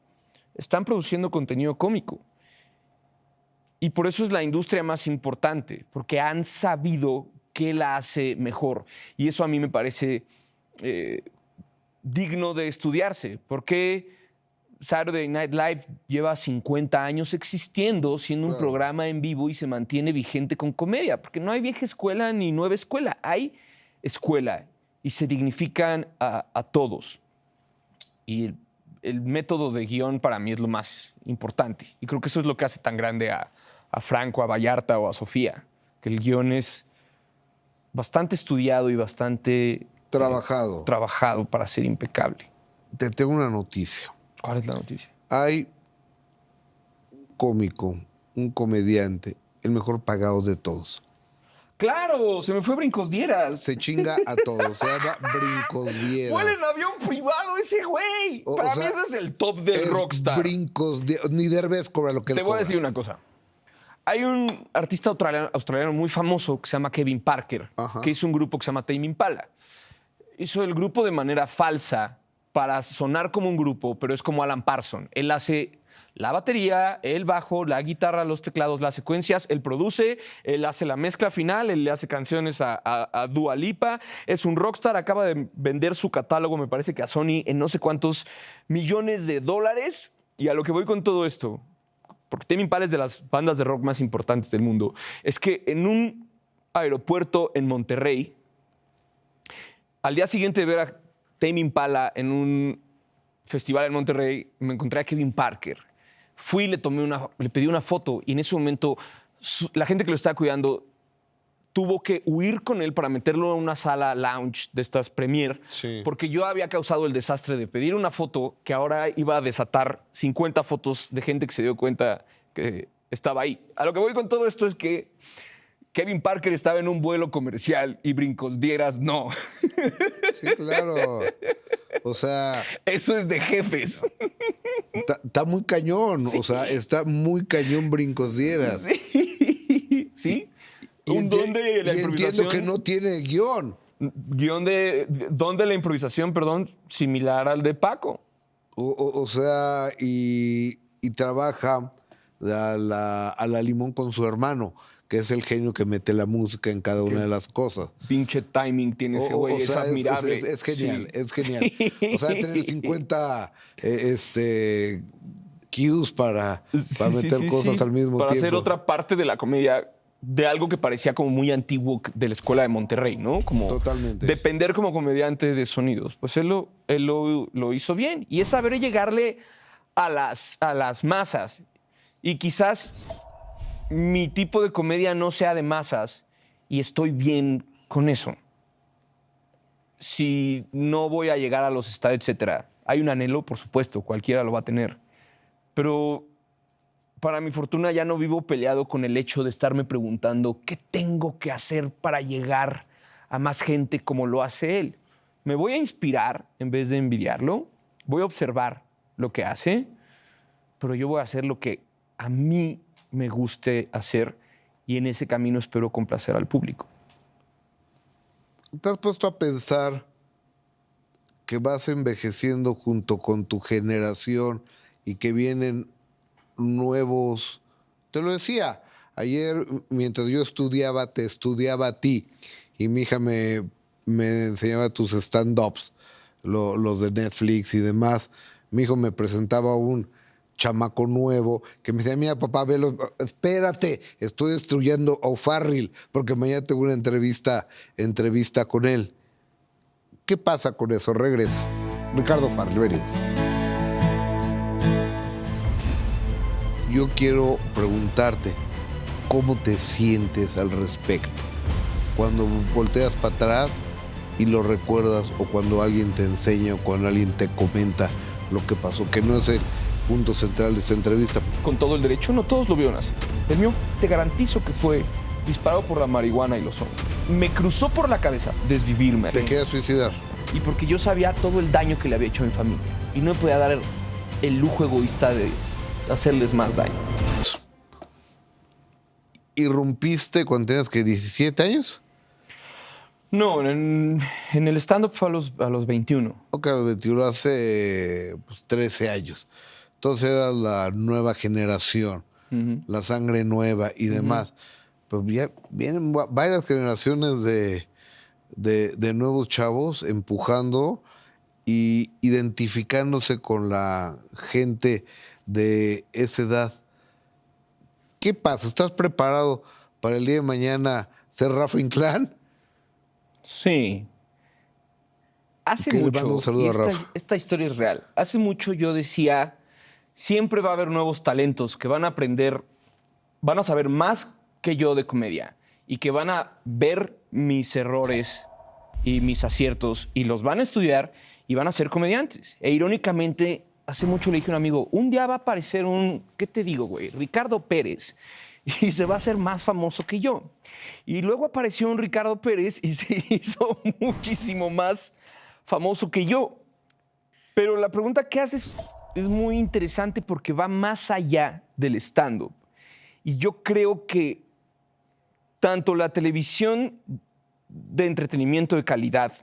Están produciendo contenido cómico. Y por eso es la industria más importante, porque han sabido qué la hace mejor. Y eso a mí me parece digno de estudiarse. ¿Por qué Saturday Night Live lleva 50 años existiendo, siendo un programa en vivo y se mantiene vigente con comedia? Porque no hay vieja escuela ni nueva escuela, hay escuela y se dignifican a todos. Y el método de guión para mí es lo más importante. Y creo que eso es lo que hace tan grande a Franco, a Vallarta o a Sofía, que el guión es bastante estudiado y bastante trabajado para ser impecable. Te tengo una noticia. ¿Cuál es la noticia? Hay un cómico, un comediante, el mejor pagado de todos. ¡Claro! Se me fue Brincos Dieras. Se chinga a todos. Se llama Brincos Dieras. ¡Vuela en avión privado ese güey! Para mí ese es el top del rockstar. Brincos Dieras. Ni Derbez cobra lo que él cobra. Te voy a decir una cosa. Hay un artista australiano muy famoso que se llama Kevin Parker, que hizo un grupo que se llama Tame Impala. Hizo el grupo de manera falsa para sonar como un grupo, pero es como Alan Parsons. Él hace la batería, el bajo, la guitarra, los teclados, las secuencias, él produce, él hace la mezcla final, él le hace canciones a Dua Lipa. Es un rockstar, acaba de vender su catálogo, me parece que a Sony, en no sé cuántos millones de dólares. Y a lo que voy con todo esto, porque Tame Impala es de las bandas de rock más importantes del mundo, es que en un aeropuerto en Monterrey, al día siguiente de ver a Tame Impala en un festival en Monterrey, me encontré a Kevin Parker. Fui y le pedí una foto y en ese momento la gente que lo estaba cuidando tuvo que huir con él para meterlo en una sala lounge de estas premier, porque yo había causado el desastre de pedir una foto que ahora iba a desatar 50 fotos de gente que se dio cuenta que estaba ahí. A lo que voy con todo esto es que Kevin Parker estaba en un vuelo comercial y Brincos Dieras no. Sí, claro. O sea... Eso es de jefes. Está muy cañón. Sí. O sea, está muy cañón Brincos Dieras. Sí. ¿Sí? Un don de la improvisación. Entiendo que no tiene guión. Don de la improvisación, perdón, similar al de Paco. O sea, y trabaja a la limón con su hermano, que es el genio que mete la música en cada una de las cosas. Pinche timing tiene ese güey, es admirable. Es genial, es genial. O sea, tener 50 cues para meter cosas al mismo tiempo. Para hacer otra parte de la comedia de algo que parecía como muy antiguo de la escuela de Monterrey, ¿no? Como totalmente. Depender como comediante de sonidos. Pues él lo hizo bien. Y es saber llegarle a las masas. Y quizás mi tipo de comedia no sea de masas y estoy bien con eso. Si no voy a llegar a los estadios, etcétera, hay un anhelo, por supuesto, cualquiera lo va a tener. Pero para mi fortuna ya no vivo peleado con el hecho de estarme preguntando qué tengo que hacer para llegar a más gente como lo hace él. Me voy a inspirar en vez de envidiarlo. Voy a observar lo que hace, pero yo voy a hacer lo que a mí me guste hacer y en ese camino espero complacer al público. ¿Te has puesto a pensar que vas envejeciendo junto con tu generación y que vienen nuevos? Te lo decía, ayer mientras yo estudiaba, te estudiaba a ti y mi hija me enseñaba tus stand-ups. los de Netflix y demás, mi hijo me presentaba un chamaco nuevo que me decía, mira papá, velo, espérate, estoy destruyendo a O'Farrill porque mañana tengo una entrevista con él. ¿Qué pasa con eso? Regreso. Ricardo O'Farrill, venimos. Yo quiero preguntarte, ¿cómo te sientes al respecto? Cuando volteas para atrás y lo recuerdas, o cuando alguien te enseña, o cuando alguien te comenta lo que pasó, que no es el punto central de esta entrevista. Con todo el derecho, no todos lo vieron así. El mío te garantizo que fue disparado por la marihuana y los hongos. Me cruzó por la cabeza desvivirme. ¿Te querías suicidar? Y porque yo sabía todo el daño que le había hecho a mi familia. Y no me podía dar el lujo egoísta de hacerles más daño. ¿Irrumpiste cuando tenías, que 17 años? No, en el stand-up fue a los 21. Ok, a los 21, hace 13 años. Entonces eras la nueva generación, la sangre nueva y demás. Pero ya vienen varias generaciones de nuevos chavos empujando y identificándose con la gente de esa edad. ¿Qué pasa? ¿Estás preparado para el día de mañana ser Rafa Inclán? Sí. Hace Que le mucho, mando un saludo y a Rafa. esta historia es real. Hace mucho yo decía, siempre va a haber nuevos talentos que van a aprender, van a saber más que yo de comedia y que van a ver mis errores y mis aciertos y los van a estudiar y van a ser comediantes. E irónicamente, hace mucho le dije a un amigo, un día va a aparecer ¿qué te digo, güey? Ricardo Pérez, y se va a hacer más famoso que yo. Y luego apareció un Ricardo Pérez y se hizo muchísimo más famoso que yo. Pero la pregunta que haces es muy interesante porque va más allá del stand-up. Y yo creo que tanto la televisión de entretenimiento de calidad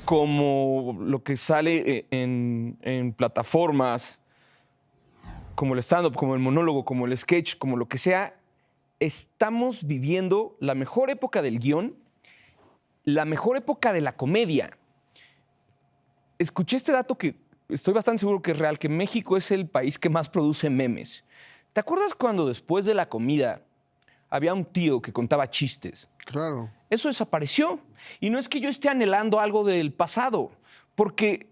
como lo que sale en plataformas, como el stand-up, como el monólogo, como el sketch, como lo que sea, estamos viviendo la mejor época del guión, la mejor época de la comedia. Escuché este dato que estoy bastante seguro que es real, que México es el país que más produce memes. ¿Te acuerdas cuando después de la comida había un tío que contaba chistes? Claro. Eso desapareció. Y no es que yo esté anhelando algo del pasado, porque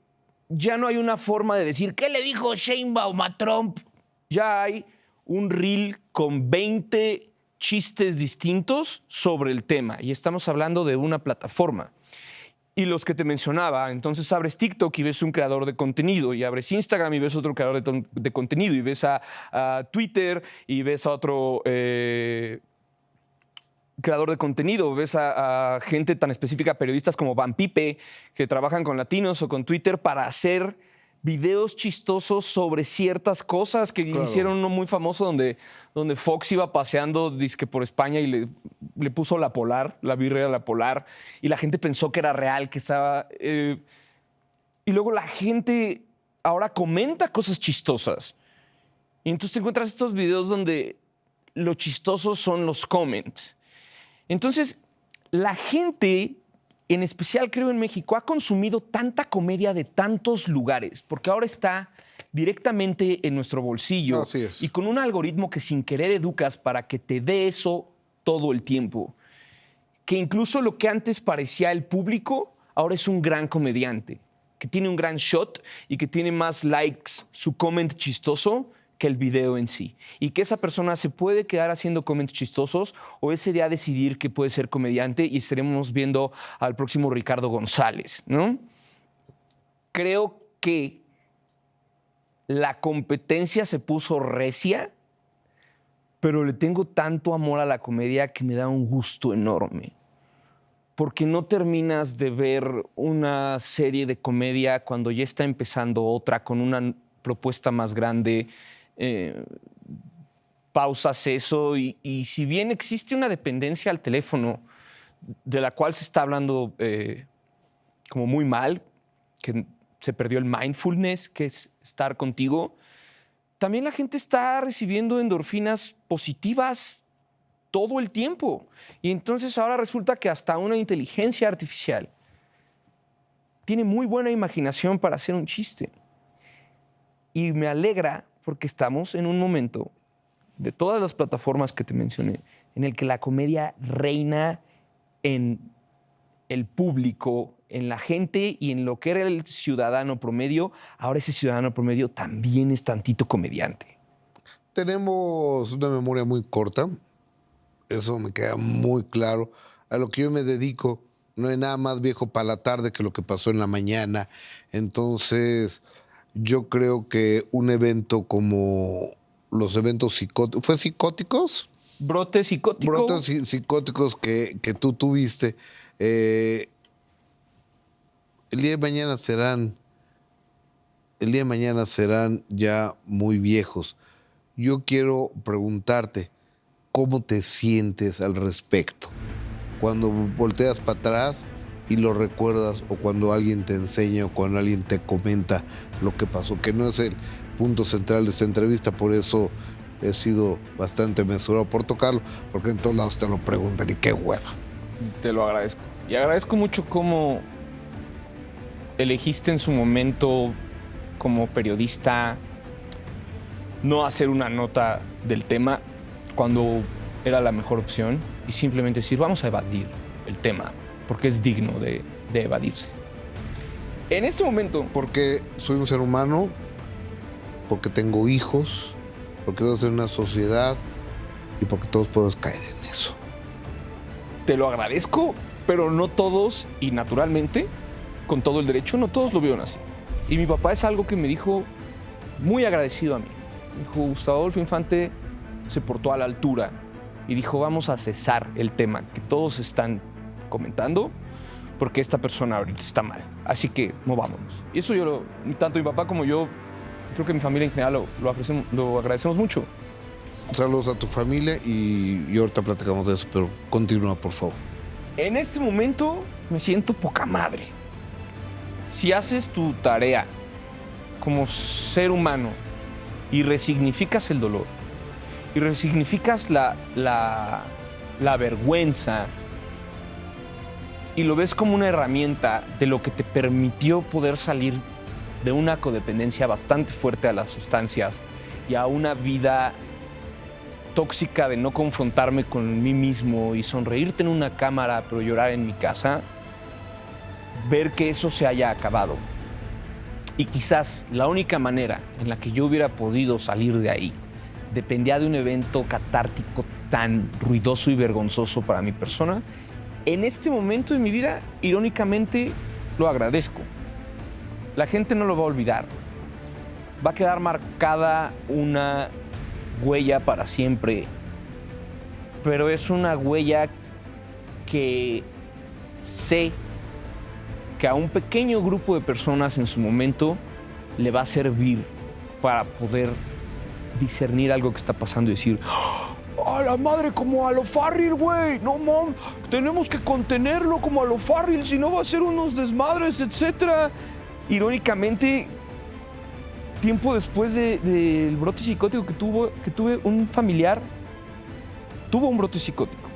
ya no hay una forma de decir, ¿qué le dijo Sheinbaum a Trump? Ya hay un reel con 20 chistes distintos sobre el tema. Y estamos hablando de una plataforma. Y los que te mencionaba, entonces abres TikTok y ves un creador de contenido, y abres Instagram y ves otro creador de contenido, y ves a Twitter y ves a otro creador de contenido, ves a gente tan específica, periodistas como Van Pipe, que trabajan con latinos o con Twitter para hacer videos chistosos sobre ciertas cosas, que Claro. hicieron uno muy famoso donde Fox iba paseando dizque por España y le puso la Polar, la birria la Polar, y la gente pensó que era real, que estaba... y luego la gente ahora comenta cosas chistosas. Y entonces te encuentras estos videos donde lo chistosos son los comments. Entonces, la gente, en especial creo en México, ha consumido tanta comedia de tantos lugares, porque ahora está directamente en nuestro bolsillo. Así es. Y con un algoritmo que sin querer educas para que te dé eso todo el tiempo. Que incluso lo que antes parecía el público, ahora es un gran comediante, que tiene un gran shot y que tiene más likes su comment chistoso que el video en sí. Y que esa persona se puede quedar haciendo comments chistosos o ese día decidir que puede ser comediante y estaremos viendo al próximo Ricardo González, ¿no? Creo que la competencia se puso recia, pero le tengo tanto amor a la comedia que me da un gusto enorme. Porque no terminas de ver una serie de comedia cuando ya está empezando otra con una propuesta más grande. Pausas eso y si bien existe una dependencia al teléfono de la cual se está hablando como muy mal, que se perdió el mindfulness, que es estar contigo, también la gente está recibiendo endorfinas positivas todo el tiempo. Y entonces ahora resulta que hasta una inteligencia artificial tiene muy buena imaginación para hacer un chiste. Y me alegra porque estamos en un momento de todas las plataformas que te mencioné en el que la comedia reina en el público, en la gente y en lo que era el ciudadano promedio. Ahora ese ciudadano promedio también es tantito comediante. Tenemos una memoria muy corta, eso me queda muy claro. A lo que yo me dedico no hay nada más viejo para la tarde que lo que pasó en la mañana. Entonces, yo creo que un evento como los eventos psicóticos, ¿fue psicóticos? Brote psicótico. Brotes psicóticos que tú tuviste, el día de mañana serán ya muy viejos. Yo quiero preguntarte, ¿cómo te sientes al respecto? Cuando volteas para atrás y lo recuerdas, o cuando alguien te enseña, o cuando alguien te comenta lo que pasó, que no es el punto central de esta entrevista, por eso he sido bastante mesurado por tocarlo, porque en todos lados te lo preguntan y qué hueva. Te lo agradezco. Y agradezco mucho cómo elegiste en su momento como periodista no hacer una nota del tema cuando era la mejor opción y simplemente decir, vamos a evadir el tema, porque es digno de evadirse. En este momento... Porque soy un ser humano, porque tengo hijos, porque vivo en una sociedad y porque todos podemos caer en eso. Te lo agradezco, pero no todos, y naturalmente, con todo el derecho, no todos lo vieron así. Y mi papá es algo que me dijo muy agradecido a mí. Me dijo, Gustavo Adolfo Infante se portó a la altura y dijo, vamos a cesar el tema que todos están comentando porque esta persona ahorita está mal. Así que movámonos. Y eso tanto mi papá como yo, creo que mi familia en general lo agradecemos mucho. Saludos a tu familia y ahorita platicamos de eso, pero continúa, por favor. En este momento me siento poca madre. Si haces tu tarea como ser humano y resignificas el dolor, y resignificas la vergüenza, y lo ves como una herramienta de lo que te permitió poder salir de una codependencia bastante fuerte a las sustancias y a una vida tóxica de no confrontarme con mí mismo y sonreírte en una cámara pero llorar en mi casa, ver que eso se haya acabado. Y quizás la única manera en la que yo hubiera podido salir de ahí dependía de un evento catártico tan ruidoso y vergonzoso para mi persona. En este momento de mi vida, irónicamente, lo agradezco. La gente no lo va a olvidar. Va a quedar marcada una huella para siempre, pero es una huella que sé que a un pequeño grupo de personas en su momento le va a servir para poder discernir algo que está pasando y decir, ¡a la madre, como a lo Farril, güey! ¡No, mom! Tenemos que contenerlo como a lo Farril, si no va a ser unos desmadres, etc. Irónicamente, tiempo después del brote psicótico que tuve, un familiar tuvo un brote psicótico,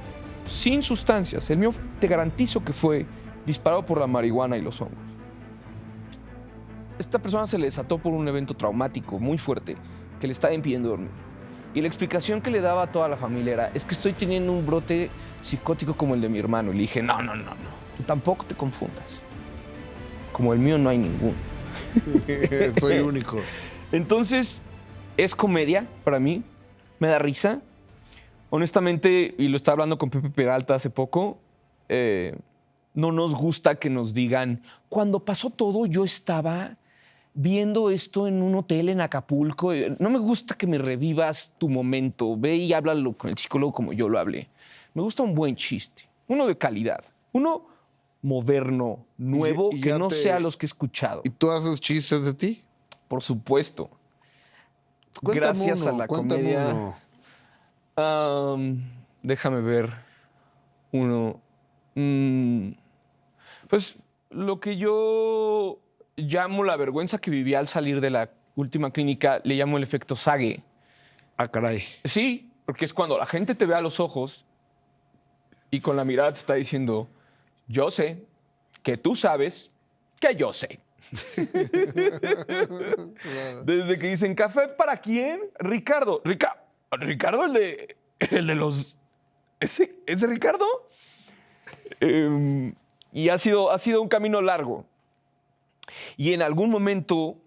sin sustancias. El mío te garantizo que fue disparado por la marihuana y los hongos. Esta persona se le desató por un evento traumático muy fuerte que le estaba impidiendo dormir. Y la explicación que le daba a toda la familia era, es que estoy teniendo un brote psicótico como el de mi hermano. Y le dije, no, tú tampoco te confundas. Como el mío no hay ninguno. Soy único. Entonces, es comedia para mí, me da risa. Honestamente, y lo estaba hablando con Pepe Peralta hace poco, no nos gusta que nos digan, cuando pasó todo yo estaba viendo esto en un hotel en Acapulco. No me gusta que me revivas tu momento. Ve y háblalo con el psicólogo como yo lo hablé. Me gusta un buen chiste, uno de calidad, uno moderno, nuevo, que no sea los que he escuchado. ¿Y tú haces chistes de ti? Por supuesto. Gracias a la comedia. Déjame ver uno. Pues lo que yo llamo la vergüenza que viví al salir de la última clínica, le llamo el efecto Sage. Ah, caray. Sí, porque es cuando la gente te ve a los ojos y con la mirada te está diciendo, yo sé que tú sabes que yo sé. Desde que dicen, ¿café para quién? Ricardo. Ricardo, el de los... ¿Ese Ricardo? Y ha sido un camino largo. Y en algún momento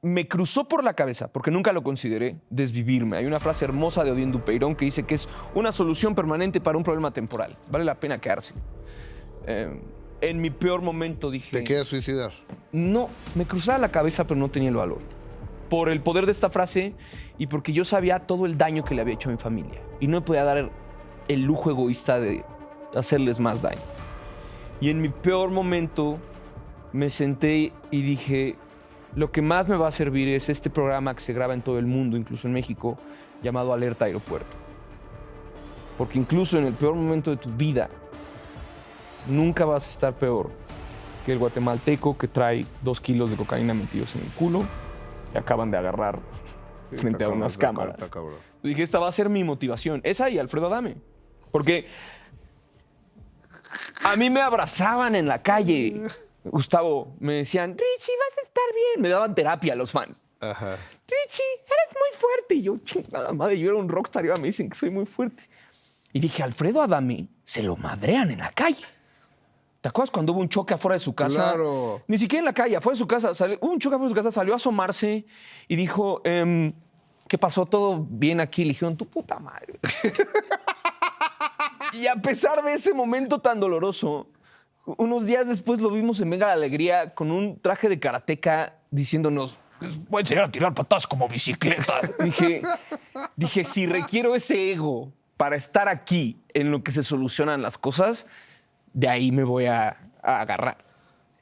me cruzó por la cabeza, porque nunca lo consideré, desvivirme. Hay una frase hermosa de Odín Dupeirón que dice que es una solución permanente para un problema temporal. Vale la pena quedarse. En mi peor momento dije... ¿Te quieres suicidar? No, me cruzaba la cabeza, pero no tenía el valor. Por el poder de esta frase y porque yo sabía todo el daño que le había hecho a mi familia. Y no me podía dar el lujo egoísta de hacerles más daño. Y en mi peor momento me senté y dije, lo que más me va a servir es este programa que se graba en todo el mundo, incluso en México, llamado Alerta Aeropuerto. Porque incluso en el peor momento de tu vida, nunca vas a estar peor que el guatemalteco que trae 2 kilos de cocaína metidos en el culo y acaban de agarrar frente a unas cámaras. Dije, esta va a ser mi motivación. Esa y Alfredo Adame. Porque a mí me abrazaban en la calle. Gustavo, me decían, Richie, vas a estar bien. Me daban terapia a los fans. Ajá. Richie, eres muy fuerte. Y yo, chingada madre, yo era un rockstar y ahora me dicen que soy muy fuerte. Y dije, Alfredo Adame se lo madrean en la calle. ¿Te acuerdas cuando hubo un choque afuera de su casa? Claro. Ni siquiera en la calle, afuera de su casa. Hubo un choque afuera de su casa, salió a asomarse y dijo, ¿qué pasó? ¿Todo bien aquí? Le dijeron, tu puta madre. Y a pesar de ese momento tan doloroso, unos días después lo vimos en Venga la Alegría con un traje de karateca diciéndonos, les voy a enseñar a tirar patadas como bicicleta. Dije, si requiero ese ego para estar aquí en lo que se solucionan las cosas, de ahí me voy a agarrar.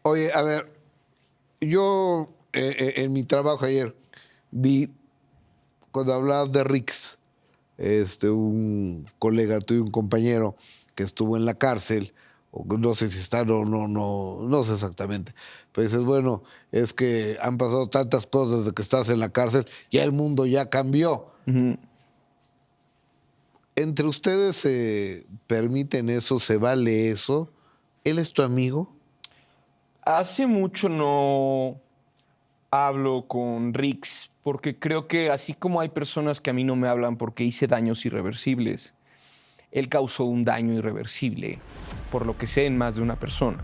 Oye, a ver, yo en mi trabajo ayer vi, cuando hablabas de Rix, un colega tuyo, un compañero que estuvo en la cárcel, o no sé si está, no sé exactamente, pero dices, bueno, es que han pasado tantas cosas desde que estás en la cárcel, ya el mundo ya cambió. Uh-huh. ¿Entre ustedes se permiten eso? ¿Se vale eso? ¿Él es tu amigo? Hace mucho no hablo con Rix, porque creo que así como hay personas que a mí no me hablan porque hice daños irreversibles, él causó un daño irreversible, por lo que sé, en más de una persona.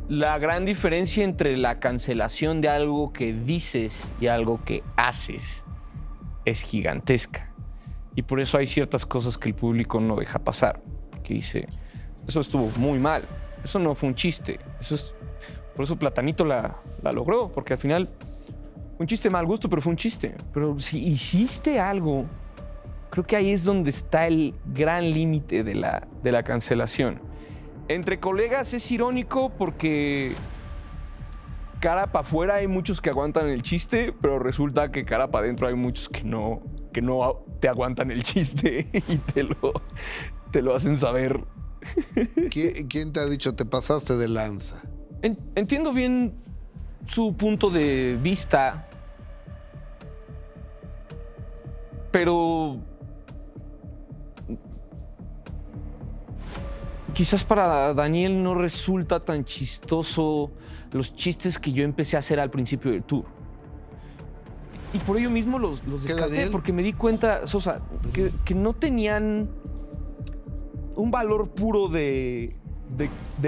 La gran diferencia entre la cancelación de algo que dices y algo que haces es gigantesca. Y por eso hay ciertas cosas que el público no deja pasar. Que dice, eso estuvo muy mal, eso no fue un chiste. Por eso Platanito la logró, porque al final fue un chiste de mal gusto, pero fue un chiste. Pero si hiciste algo, creo que ahí es donde está el gran límite de la cancelación. Entre colegas es irónico porque cara para afuera hay muchos que aguantan el chiste, pero resulta que cara para adentro hay muchos que no te aguantan el chiste y te lo hacen saber. ¿Quién te ha dicho te pasaste de lanza? Entiendo bien su punto de vista, pero quizás para Daniel no resulta tan chistoso los chistes que yo empecé a hacer al principio del tour. Y por ello mismo los descarté, porque me di cuenta, Sosa, que no tenían un valor puro de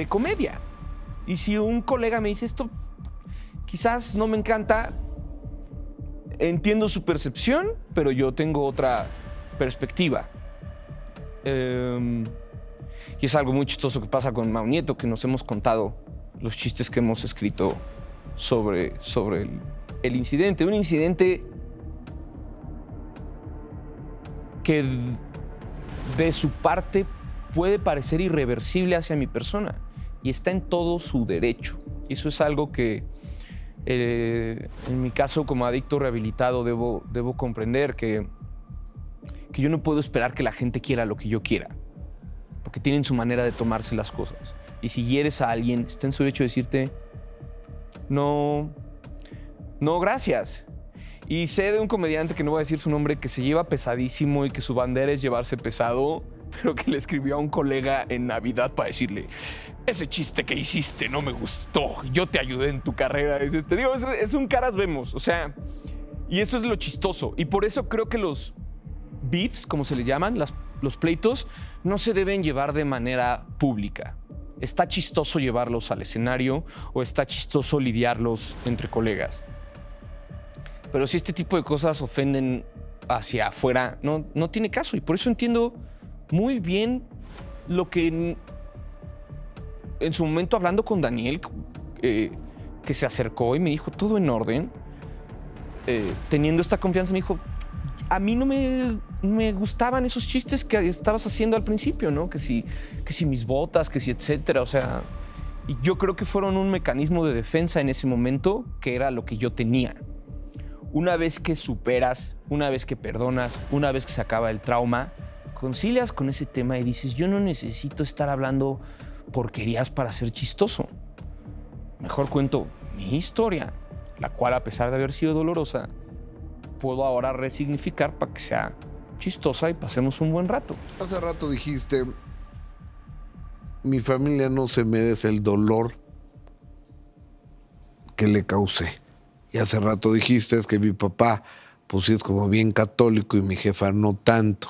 comedia. Y si un colega me dice esto, quizás no me encanta, entiendo su percepción, pero yo tengo otra perspectiva. Y es algo muy chistoso que pasa con Mau Nieto, que nos hemos contado los chistes que hemos escrito sobre el incidente. Un incidente que de su parte puede parecer irreversible hacia mi persona y está en todo su derecho. Y eso es algo que en mi caso como adicto rehabilitado debo comprender, que yo no puedo esperar que la gente quiera lo que yo quiera, porque tienen su manera de tomarse las cosas. Y si hieres a alguien, está en su derecho de decirte no, gracias. Y sé de un comediante, que no voy a decir su nombre, que se lleva pesadísimo y que su bandera es llevarse pesado pero que le escribió a un colega en Navidad para decirle, ese chiste que hiciste no me gustó, yo te ayudé en tu carrera. Digo, es un caras vemos, o sea, y eso es lo chistoso. Y por eso creo que los beefs, como se le llaman, los pleitos, no se deben llevar de manera pública. Está chistoso llevarlos al escenario o está chistoso lidiarlos entre colegas. Pero si este tipo de cosas ofenden hacia afuera, no tiene caso. Y por eso entiendo muy bien lo que en su momento hablando con Daniel, que se acercó y me dijo todo en orden, teniendo esta confianza, me dijo, a mí no me gustaban esos chistes que estabas haciendo al principio, ¿no? Que si mis botas, que si etcétera, o sea, y yo creo que fueron un mecanismo de defensa en ese momento que era lo que yo tenía. Una vez que superas, una vez que perdonas, una vez que se acaba el trauma, concilias con ese tema y dices, yo no necesito estar hablando porquerías para ser chistoso. Mejor cuento mi historia, la cual a pesar de haber sido dolorosa, puedo ahora resignificar para que sea chistosa y pasemos un buen rato. Hace rato dijiste, mi familia no se merece el dolor que le causé. Y hace rato dijiste, es que mi papá, pues sí es como bien católico y mi jefa no tanto.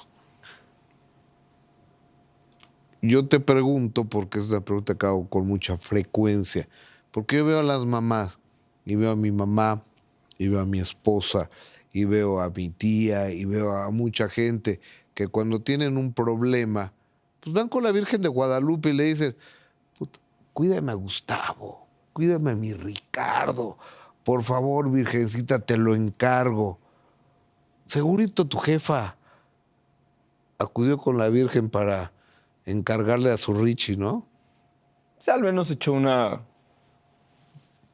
Yo te pregunto, porque es una pregunta que hago con mucha frecuencia, porque yo veo a las mamás, y veo a mi mamá, y veo a mi esposa, y veo a mi tía, y veo a mucha gente que cuando tienen un problema, pues van con la Virgen de Guadalupe y le dicen, cuídame a Gustavo, cuídame a mi Ricardo, por favor, Virgencita, te lo encargo. Segurito tu jefa acudió con la Virgen para encargarle a su Richie, ¿no? O sea, al menos echó una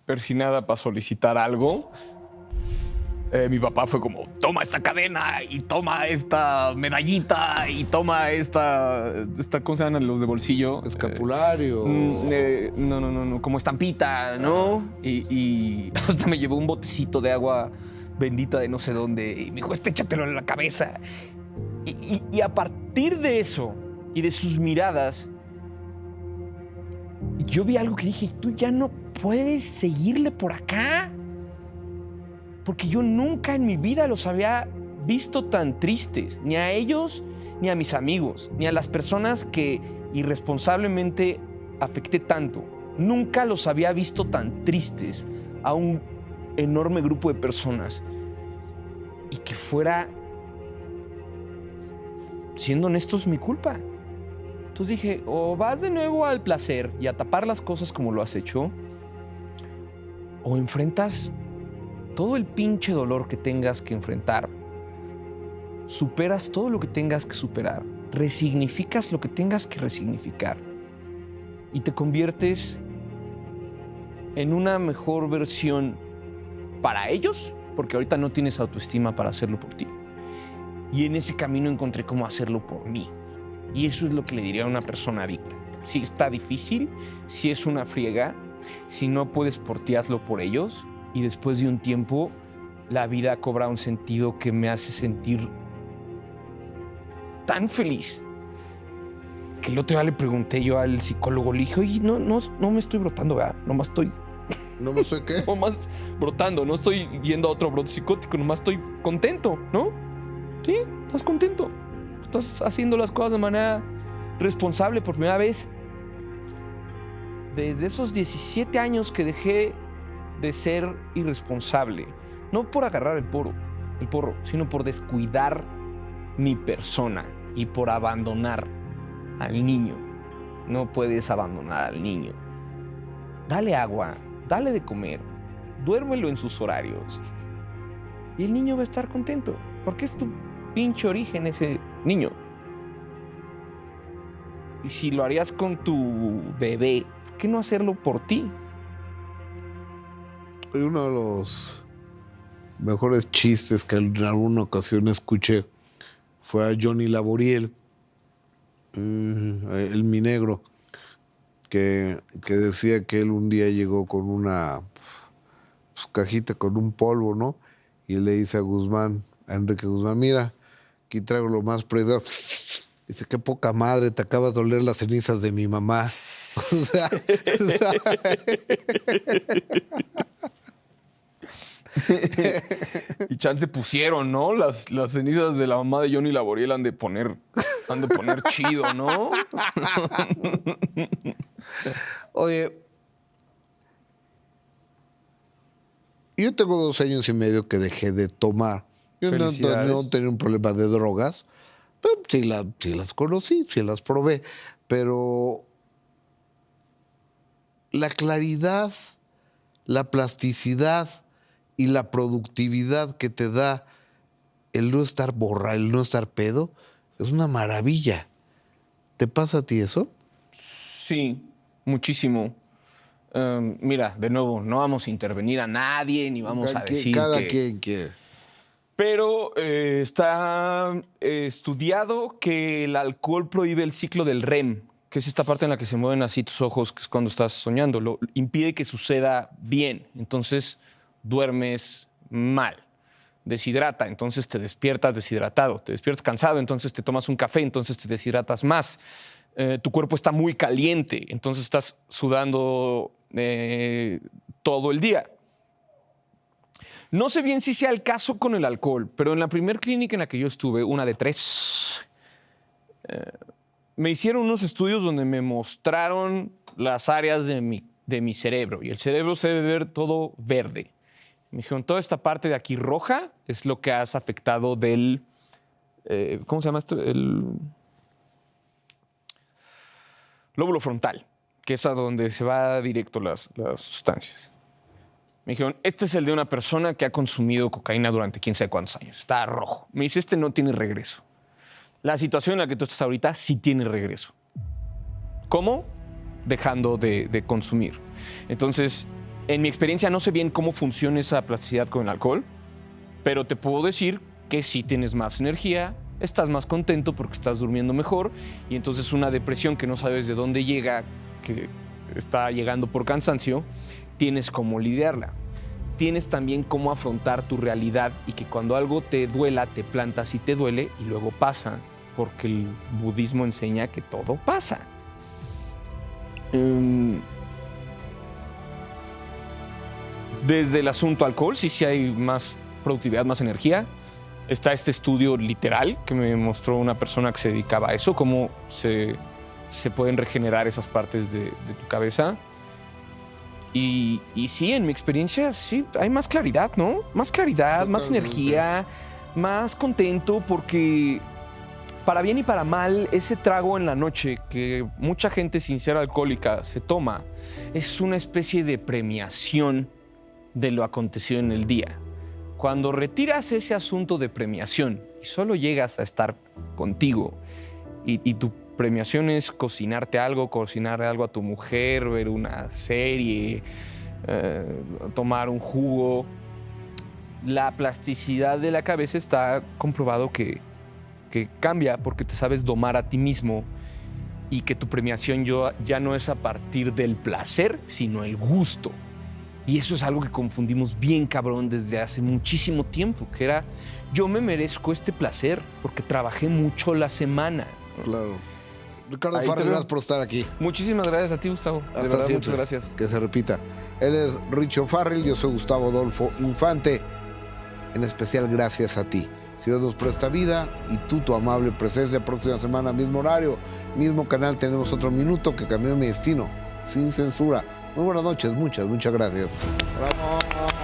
persinada para solicitar algo. Mi papá fue como, toma esta cadena y toma esta medallita y toma esta ¿cómo se llaman los de bolsillo? Escapulario. No, como estampita, ¿no? Y hasta me llevó un botecito de agua bendita de no sé dónde y me dijo, échatelo en la cabeza. Y a partir de eso y de sus miradas, yo vi algo que dije, tú ya no puedes seguirle por acá. Porque yo nunca en mi vida los había visto tan tristes, ni a ellos, ni a mis amigos, ni a las personas que irresponsablemente afecté tanto. Nunca los había visto tan tristes a un enorme grupo de personas. Y que fuera, siendo honestos, mi culpa. Entonces dije, o vas de nuevo al placer y a tapar las cosas como lo has hecho, o enfrentas todo el pinche dolor que tengas que enfrentar, superas todo lo que tengas que superar, resignificas lo que tengas que resignificar y te conviertes en una mejor versión para ellos, porque ahorita no tienes autoestima para hacerlo por ti. Y en ese camino encontré cómo hacerlo por mí. Y eso es lo que le diría a una persona adicta. Si está difícil, si es una friega, si no puedes por ti, hazlo por ellos. Y después de un tiempo, la vida cobra un sentido que me hace sentir tan feliz que el otro día le pregunté yo al psicólogo, le dije, oye, no me estoy brotando, ¿verdad? Nomás estoy... ¿No me estoy qué? Nomás brotando, no estoy yendo a otro brote psicótico, nomás estoy contento, ¿no? Sí, estás contento. Estás haciendo las cosas de manera responsable por primera vez. Desde esos 17 años que dejé de ser irresponsable, no por agarrar el porro, sino por descuidar mi persona y por abandonar al niño. No puedes abandonar al niño. Dale agua, dale de comer, duérmelo en sus horarios y el niño va a estar contento, porque es tu pinche origen ese niño. Y si lo harías con tu bebé, ¿por qué no hacerlo por ti? Uno de los mejores chistes que en alguna ocasión escuché fue a Johnny Laboriel, el minegro, que decía que él un día llegó con una cajita con un polvo, ¿no? Y le dice a Enrique Guzmán, mira, aquí traigo lo más preciado. Dice, qué poca madre, te acabas de oler las cenizas de mi mamá. O sea, Y chance pusieron, ¿no? Las cenizas de la mamá de Johnny Laboriel han de poner chido, ¿no? Oye, yo tengo 2 años y medio que dejé de tomar. Yo no tenía un problema de drogas, pero sí las conocí, sí las probé. Pero la claridad, la plasticidad y la productividad que te da el no estar el no estar pedo, es una maravilla. ¿Te pasa a ti eso? Sí, muchísimo. Mira, de nuevo, no vamos a intervenir a nadie, ni vamos a decir cada quien quiere. Pero está estudiado que el alcohol prohíbe el ciclo del REM, que es esta parte en la que se mueven así tus ojos, que es cuando estás soñando. Lo impide que suceda bien. Entonces duermes mal. Deshidrata, entonces te despiertas deshidratado. Te despiertas cansado, entonces te tomas un café, entonces te deshidratas más. Tu cuerpo está muy caliente, entonces estás sudando todo el día. No sé bien si sea el caso con el alcohol, pero en la primer clínica en la que yo estuve, una de 3, me hicieron unos estudios donde me mostraron las áreas de mi cerebro. Y el cerebro se debe ver todo verde. Me dijeron, toda esta parte de aquí roja es lo que has afectado del... ¿cómo se llama esto? El lóbulo frontal, que es a donde se va directo las sustancias. Me dijeron, este es el de una persona que ha consumido cocaína durante quién sabe cuántos años. Está rojo. Me dice, este no tiene regreso. La situación en la que tú estás ahorita sí tiene regreso. ¿Cómo? Dejando de consumir. Entonces, en mi experiencia no sé bien cómo funciona esa plasticidad con el alcohol, pero te puedo decir que sí tienes más energía, estás más contento porque estás durmiendo mejor y entonces una depresión que no sabes de dónde llega, que está llegando por cansancio, tienes cómo lidiarla. Tienes también cómo afrontar tu realidad y que cuando algo te duela, te plantas y te duele y luego pasa, porque el budismo enseña que todo pasa. Desde el asunto alcohol, sí hay más productividad, más energía. Está este estudio literal que me mostró una persona que se dedicaba a eso, cómo se pueden regenerar esas partes de tu cabeza. Y sí, en mi experiencia, sí, hay más claridad, ¿no? Más claridad, más energía, más contento, porque para bien y para mal, ese trago en la noche que mucha gente sin ser alcohólica se toma, es una especie de premiación de lo acontecido en el día. Cuando retiras ese asunto de premiación y solo llegas a estar contigo y tu premiación es cocinarte algo, cocinar algo a tu mujer, ver una serie, tomar un jugo, la plasticidad de la cabeza está comprobado que cambia porque te sabes domar a ti mismo y que tu premiación ya no es a partir del placer, sino el gusto. Y eso es algo que confundimos bien cabrón desde hace muchísimo tiempo, que era, yo me merezco este placer porque trabajé mucho la semana. Claro. Ricardo Farrell, gracias por estar aquí. Muchísimas gracias a ti, Gustavo. Hasta de verdad, muchas gracias. Que se repita. Él es Richo Farrell, yo soy Gustavo Adolfo Infante. En especial, gracias a ti. Si Dios nos presta vida y tú, tu amable presencia, próxima semana, mismo horario, mismo canal, tenemos otro minuto que cambió mi destino, sin censura. Muy buenas noches, muchas gracias. ¡Bravo!